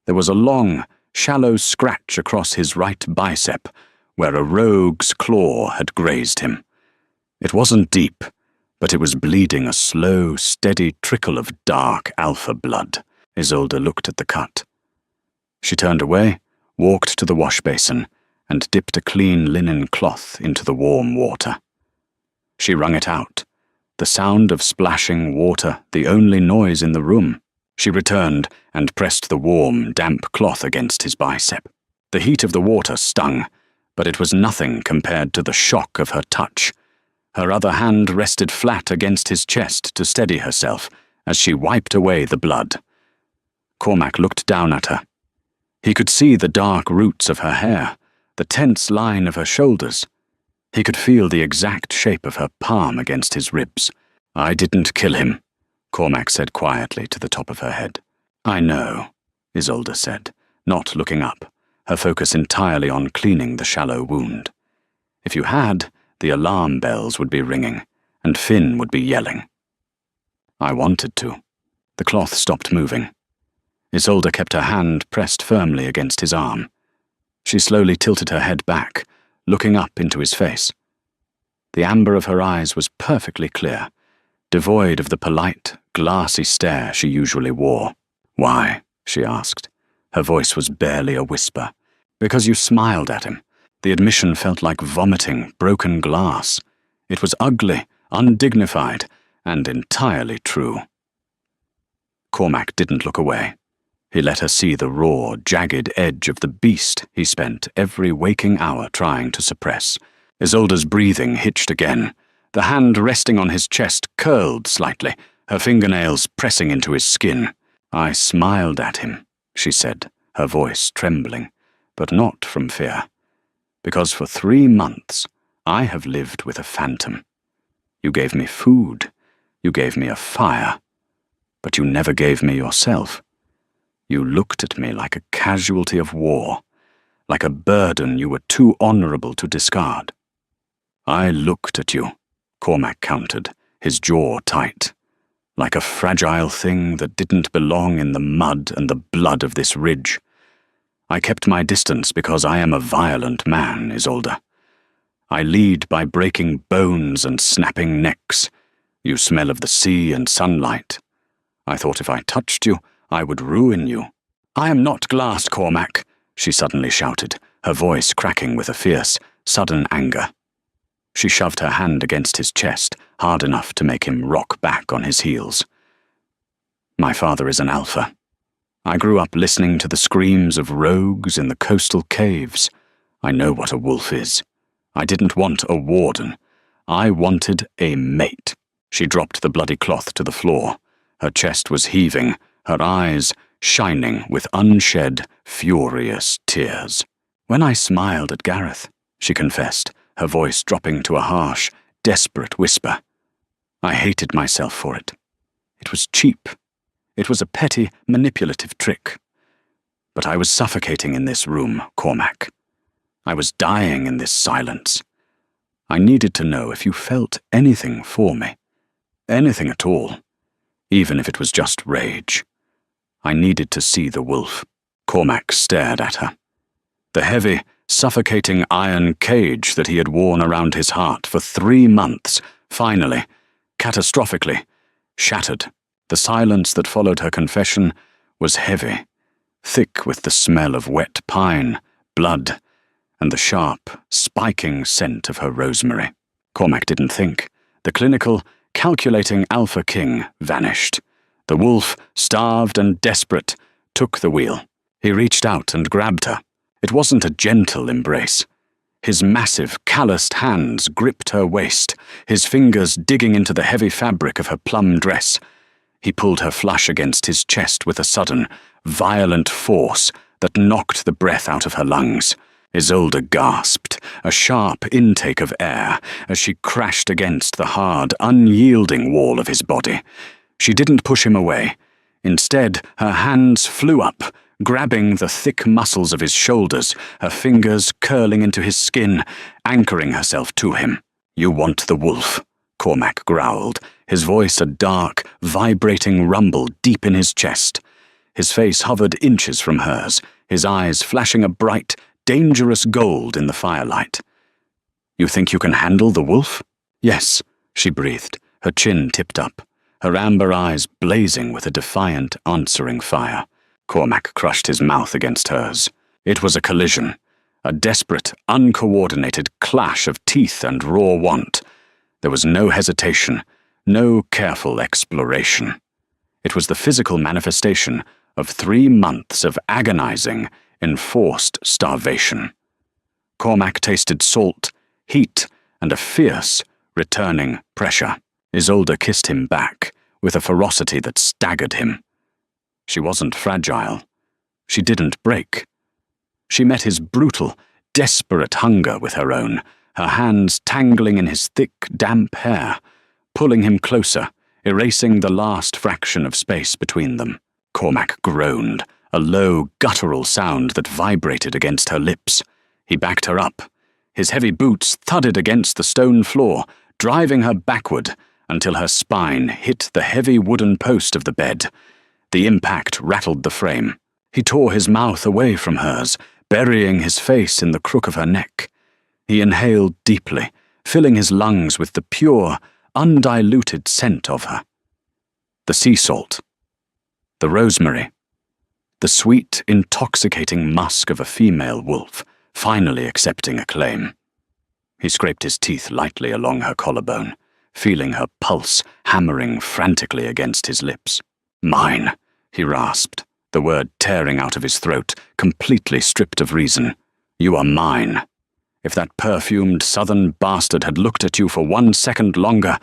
There was a long, shallow scratch across his right bicep, where a rogue's claw had grazed him. It wasn't deep, but it was bleeding a slow, steady trickle of dark alpha blood. Isolde looked at the cut. She turned away, walked to the wash basin, and dipped a clean linen cloth into the warm water. She wrung it out, the sound of splashing water the only noise in the room. She returned and pressed the warm, damp cloth against his bicep. The heat of the water stung, but it was nothing compared to the shock of her touch. Her other hand rested flat against his chest to steady herself as she wiped away the blood. Cormac looked down at her. He could see the dark roots of her hair, the tense line of her shoulders. He could feel the exact shape of her palm against his ribs. "I didn't kill him," Cormac said quietly to the top of her head. "I know," Isolde said, not looking up, her focus entirely on cleaning the shallow wound. "If you had, the alarm bells would be ringing, and Finn would be yelling." "I wanted to." The cloth stopped moving. Isolde kept her hand pressed firmly against his arm. She slowly tilted her head back, looking up into his face. The amber of her eyes was perfectly clear, devoid of the polite, glassy stare she usually wore. "Why?" she asked. Her voice was barely a whisper. "Because you smiled at him." The admission felt like vomiting broken glass. It was ugly, undignified, and entirely true. Cormac didn't look away. He let her see the raw, jagged edge of the beast he spent every waking hour trying to suppress. Isolde's breathing hitched again. The hand resting on his chest curled slightly, her fingernails pressing into his skin. "I smiled at him," she said, her voice trembling, but not from fear. "Because for 3 months I have lived with a phantom. You gave me food, you gave me a fire, but you never gave me yourself. You looked at me like a casualty of war, like a burden you were too honorable to discard." "I looked at you," Cormac countered, his jaw tight, "like a fragile thing that didn't belong in the mud and the blood of this ridge. I kept my distance because I am a violent man, Isolde. I lead by breaking bones and snapping necks. You smell of the sea and sunlight. I thought if I touched you, I would ruin you." "I am not glass, Cormac," she suddenly shouted, her voice cracking with a fierce, sudden anger. She shoved her hand against his chest, hard enough to make him rock back on his heels. "My father is an alpha. I grew up listening to the screams of rogues in the coastal caves. I know what a wolf is. I didn't want a warden. I wanted a mate." She dropped the bloody cloth to the floor. Her chest was heaving, her eyes shining with unshed, furious tears. "When I smiled at Gareth," she confessed, her voice dropping to a harsh, desperate whisper, "I hated myself for it. It was cheap. It was a petty, manipulative trick. But I was suffocating in this room, Cormac. I was dying in this silence. I needed to know if you felt anything for me. Anything at all. Even if it was just rage. I needed to see the wolf." Cormac stared at her. The heavy, suffocating iron cage that he had worn around his heart for 3 months, finally, catastrophically, shattered. The silence that followed her confession was heavy, thick with the smell of wet pine, blood, and the sharp, spiking scent of her rosemary. Cormac didn't think. The clinical, calculating Alpha King vanished. The wolf, starved and desperate, took the wheel. He reached out and grabbed her. It wasn't a gentle embrace. His massive, calloused hands gripped her waist, his fingers digging into the heavy fabric of her plum dress. He pulled her flush against his chest with a sudden, violent force that knocked the breath out of her lungs. Isolde gasped, a sharp intake of air, as she crashed against the hard, unyielding wall of his body. She didn't push him away. Instead, her hands flew up, grabbing the thick muscles of his shoulders, her fingers curling into his skin, anchoring herself to him. "You want the wolf," Cormac growled, his voice a dark, vibrating rumble deep in his chest. His face hovered inches from hers, his eyes flashing a bright, dangerous gold in the firelight. "You think you can handle the wolf?" "Yes," she breathed, her chin tipped up, her amber eyes blazing with a defiant, answering fire. Cormac crushed his mouth against hers. It was a collision, a desperate, uncoordinated clash of teeth and raw want. There was no hesitation, no careful exploration. It was the physical manifestation of 3 months of agonizing, enforced starvation. Cormac tasted salt, heat, and a fierce, returning pressure. Isolde kissed him back, with a ferocity that staggered him. She wasn't fragile. She didn't break. She met his brutal, desperate hunger with her own, her hands tangling in his thick, damp hair, pulling him closer, erasing the last fraction of space between them. Cormac groaned, a low, guttural sound that vibrated against her lips. He backed her up. His heavy boots thudded against the stone floor, driving her backward until her spine hit the heavy wooden post of the bed. The impact rattled the frame. He tore his mouth away from hers, burying his face in the crook of her neck. He inhaled deeply, filling his lungs with the pure, undiluted scent of her. The sea salt. The rosemary. The sweet, intoxicating musk of a female wolf, finally accepting a claim. He scraped his teeth lightly along her collarbone, feeling her pulse hammering frantically against his lips. "Mine," he rasped, the word tearing out of his throat, completely stripped of reason. "You are mine. If that perfumed southern bastard had looked at you for 1 second longer,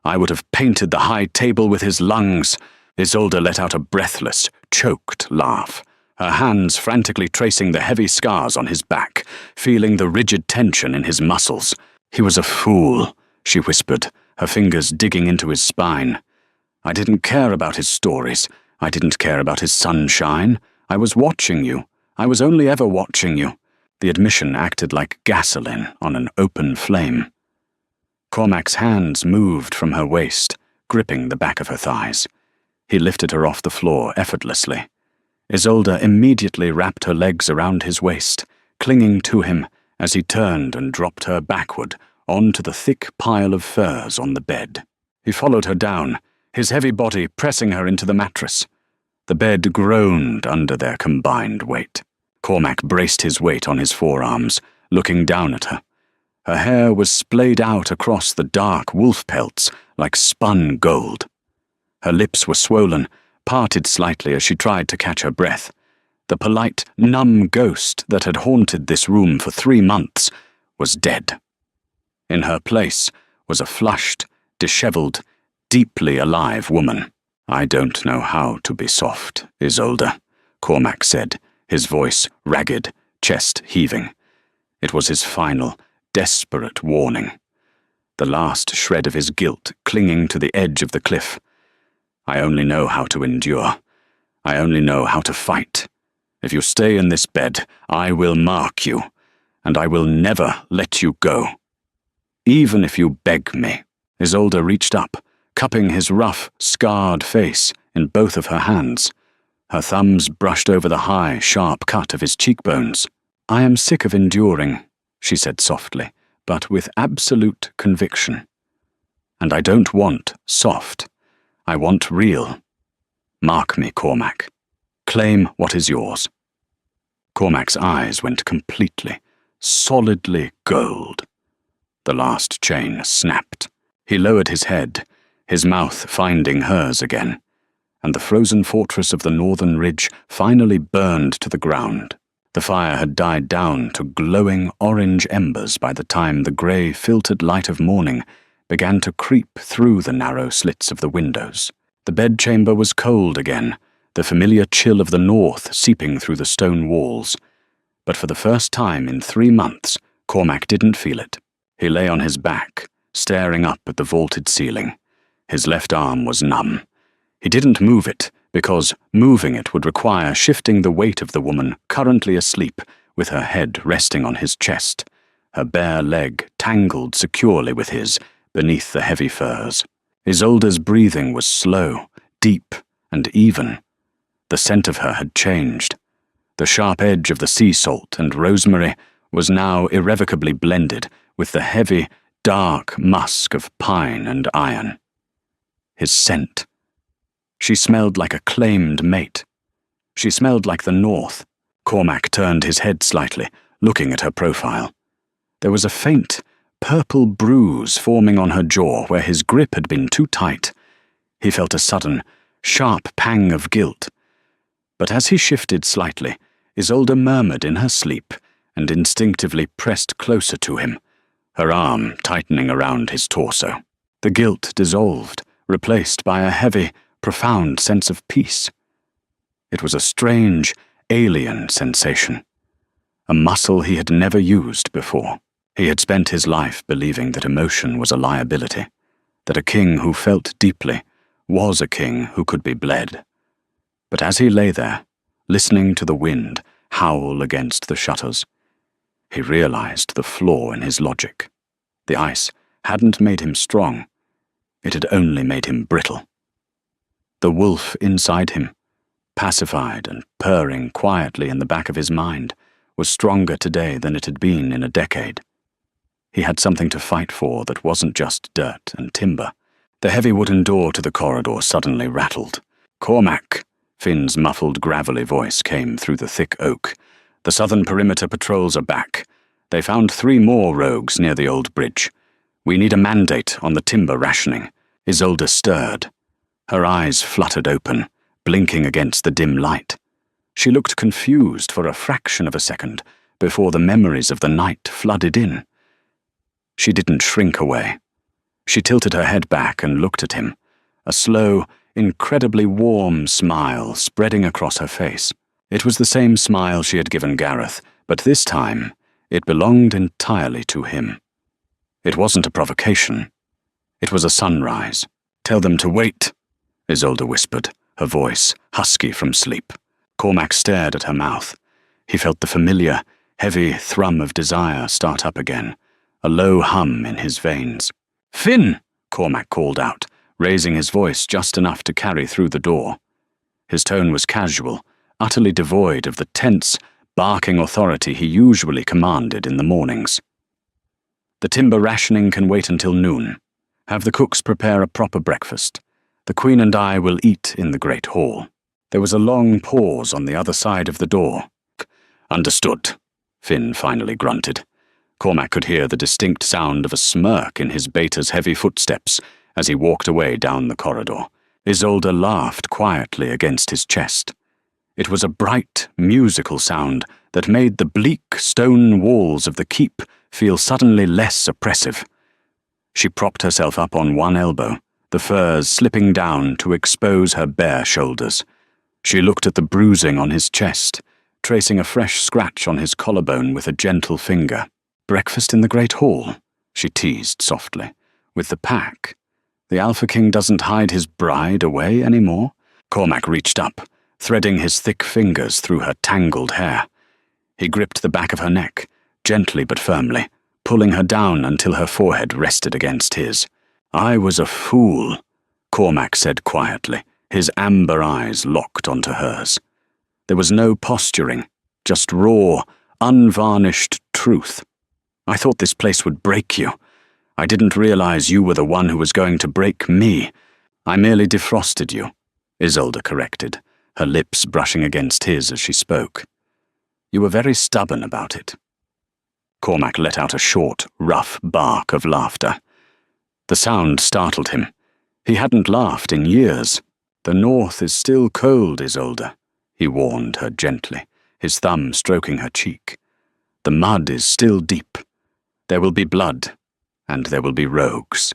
I would have painted the high table with his lungs." Isolde let out a breathless, choked laugh, her hands frantically tracing the heavy scars on his back, feeling the rigid tension in his muscles. "He was a fool," she whispered, her fingers digging into his spine. "I didn't care about his stories. I didn't care about his sunshine. I was watching you. I was only ever watching you." The admission acted like gasoline on an open flame. Cormac's hands moved from her waist, gripping the back of her thighs. He lifted her off the floor effortlessly. Isolde immediately wrapped her legs around his waist, clinging to him as he turned and dropped her backward onto the thick pile of furs on the bed. He followed her down, his heavy body pressing her into the mattress. The bed groaned under their combined weight. Cormac braced his weight on his forearms, looking down at her. Her hair was splayed out across the dark wolf pelts like spun gold. Her lips were swollen, parted slightly as she tried to catch her breath. The polite, numb ghost that had haunted this room for 3 months was dead. In her place was a flushed, disheveled, deeply alive woman. "I don't know how to be soft, Isolde," Cormac said, his voice ragged, chest heaving. It was his final, desperate warning. The last shred of his guilt clinging to the edge of the cliff. "I only know how to endure. I only know how to fight. If you stay in this bed, I will mark you, and I will never let you go. Even if you beg me." Isolde reached up, cupping his rough, scarred face in both of her hands. Her thumbs brushed over the high, sharp cut of his cheekbones. "I am sick of enduring," she said softly, but with absolute conviction. "And I don't want soft. I want real. Mark me, Cormac. Claim what is yours." Cormac's eyes went completely, solidly gold. The last chain snapped. He lowered his head, his mouth finding hers again, and the frozen fortress of the northern ridge finally burned to the ground. The fire had died down to glowing orange embers by the time the grey, filtered light of morning began to creep through the narrow slits of the windows. The bedchamber was cold again, the familiar chill of the north seeping through the stone walls. But for the first time in 3 months, Cormac didn't feel it. He lay on his back, staring up at the vaulted ceiling. His left arm was numb. He didn't move it, because moving it would require shifting the weight of the woman currently asleep, with her head resting on his chest, her bare leg tangled securely with his beneath the heavy furs. Isolde's breathing was slow, deep, and even. The scent of her had changed. The sharp edge of the sea salt and rosemary was now irrevocably blended with the heavy, dark musk of pine and iron. His scent. She smelled like a claimed mate. She smelled like the north. Cormac turned his head slightly, looking at her profile. There was a faint, purple bruise forming on her jaw where his grip had been too tight. He felt a sudden, sharp pang of guilt. But as he shifted slightly, Isolde murmured in her sleep and instinctively pressed closer to him, her arm tightening around his torso. The guilt dissolved, replaced by a heavy, profound sense of peace. It was a strange, alien sensation. A muscle he had never used before. He had spent his life believing that emotion was a liability, that a king who felt deeply was a king who could be bled. But as he lay there, listening to the wind howl against the shutters, he realized the flaw in his logic. The ice hadn't made him strong. It had only made him brittle. The wolf inside him, pacified and purring quietly in the back of his mind, was stronger today than it had been in a decade. He had something to fight for that wasn't just dirt and timber. The heavy wooden door to the corridor suddenly rattled. "Cormac," Finn's muffled, gravelly voice came through the thick oak. "The southern perimeter patrols are back. They found 3 more rogues near the old bridge. We need a mandate on the timber rationing." Isolde stirred. Her eyes fluttered open, blinking against the dim light. She looked confused for a fraction of a second before the memories of the night flooded in. She didn't shrink away. She tilted her head back and looked at him, a slow, incredibly warm smile spreading across her face. It was the same smile she had given Gareth, but this time it belonged entirely to him. It wasn't a provocation. It was a sunrise. "Tell them to wait," Isolde whispered, her voice husky from sleep. Cormac stared at her mouth. He felt the familiar, heavy thrum of desire start up again, a low hum in his veins. "Finn!" Cormac called out, raising his voice just enough to carry through the door. His tone was casual, utterly devoid of the tense, barking authority he usually commanded in the mornings. "The timber rationing can wait until noon. Have the cooks prepare a proper breakfast. The Queen and I will eat in the great hall." There was a long pause on the other side of the door. "Understood," Finn finally grunted. Cormac could hear the distinct sound of a smirk in his beita's heavy footsteps as he walked away down the corridor. Isolde laughed quietly against his chest. It was a bright, musical sound that made the bleak stone walls of the keep feel suddenly less oppressive. She propped herself up on one elbow, the furs slipping down to expose her bare shoulders. She looked at the bruising on his chest, tracing a fresh scratch on his collarbone with a gentle finger. "Breakfast in the Great Hall," she teased softly. "With the pack. The Alpha King doesn't hide his bride away anymore?" Cormac reached up, threading his thick fingers through her tangled hair. He gripped the back of her neck, gently but firmly, pulling her down until her forehead rested against his. "I was a fool," Cormac said quietly, his amber eyes locked onto hers. There was no posturing, just raw, unvarnished truth. I thought this place would break you. I didn't realize you were the one who was going to break me. I merely defrosted you, Isolde corrected, her lips brushing against his as she spoke. You were very stubborn about it. Cormac let out a short, rough bark of laughter. The sound startled him. He hadn't laughed in years. The north is still cold, Isolde, he warned her gently, his thumb stroking her cheek. The mud is still deep. There will be blood, and there will be rogues.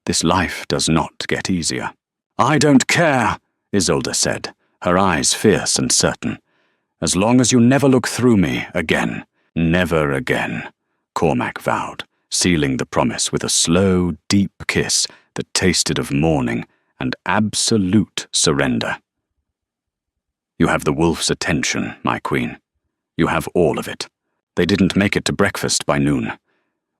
This life does not get easier. I don't care, Isolde said, her eyes fierce and certain. As long as you never look through me again. Never again, Cormac vowed, sealing the promise with a slow, deep kiss that tasted of mourning and absolute surrender. You have the wolf's attention, my queen. You have all of it. They didn't make it to breakfast by noon.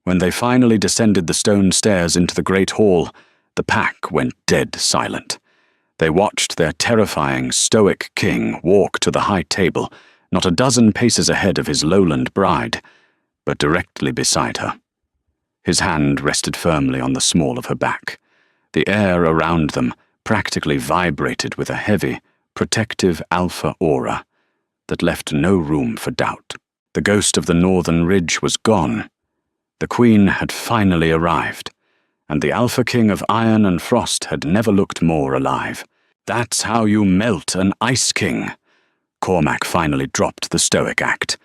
When they finally descended the stone stairs into the great hall, the pack went dead silent. They watched their terrifying, stoic king walk to the high table, not a dozen paces ahead of his lowland bride, but directly beside her. His hand rested firmly on the small of her back. The air around them practically vibrated with a heavy, protective alpha aura that left no room for doubt. The ghost of the northern ridge was gone. The queen had finally arrived, and the Alpha King of Iron and Frost had never looked more alive. That's how you melt an Ice King. Cormac finally dropped the stoic act,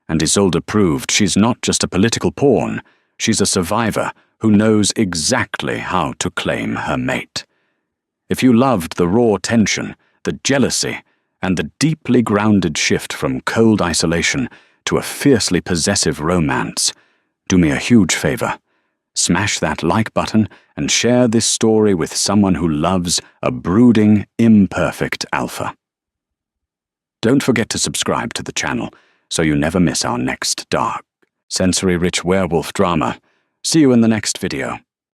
and Isolde proved she's not just a political pawn, she's a survivor who knows exactly how to claim her mate. If you loved the raw tension, the jealousy, and the deeply grounded shift from cold isolation to a fiercely possessive romance, do me a huge favor. Smash that like button and share this story with someone who loves a brooding, imperfect alpha. Don't forget to subscribe to the channel so you never miss our next dark, sensory-rich werewolf drama. See you in the next video.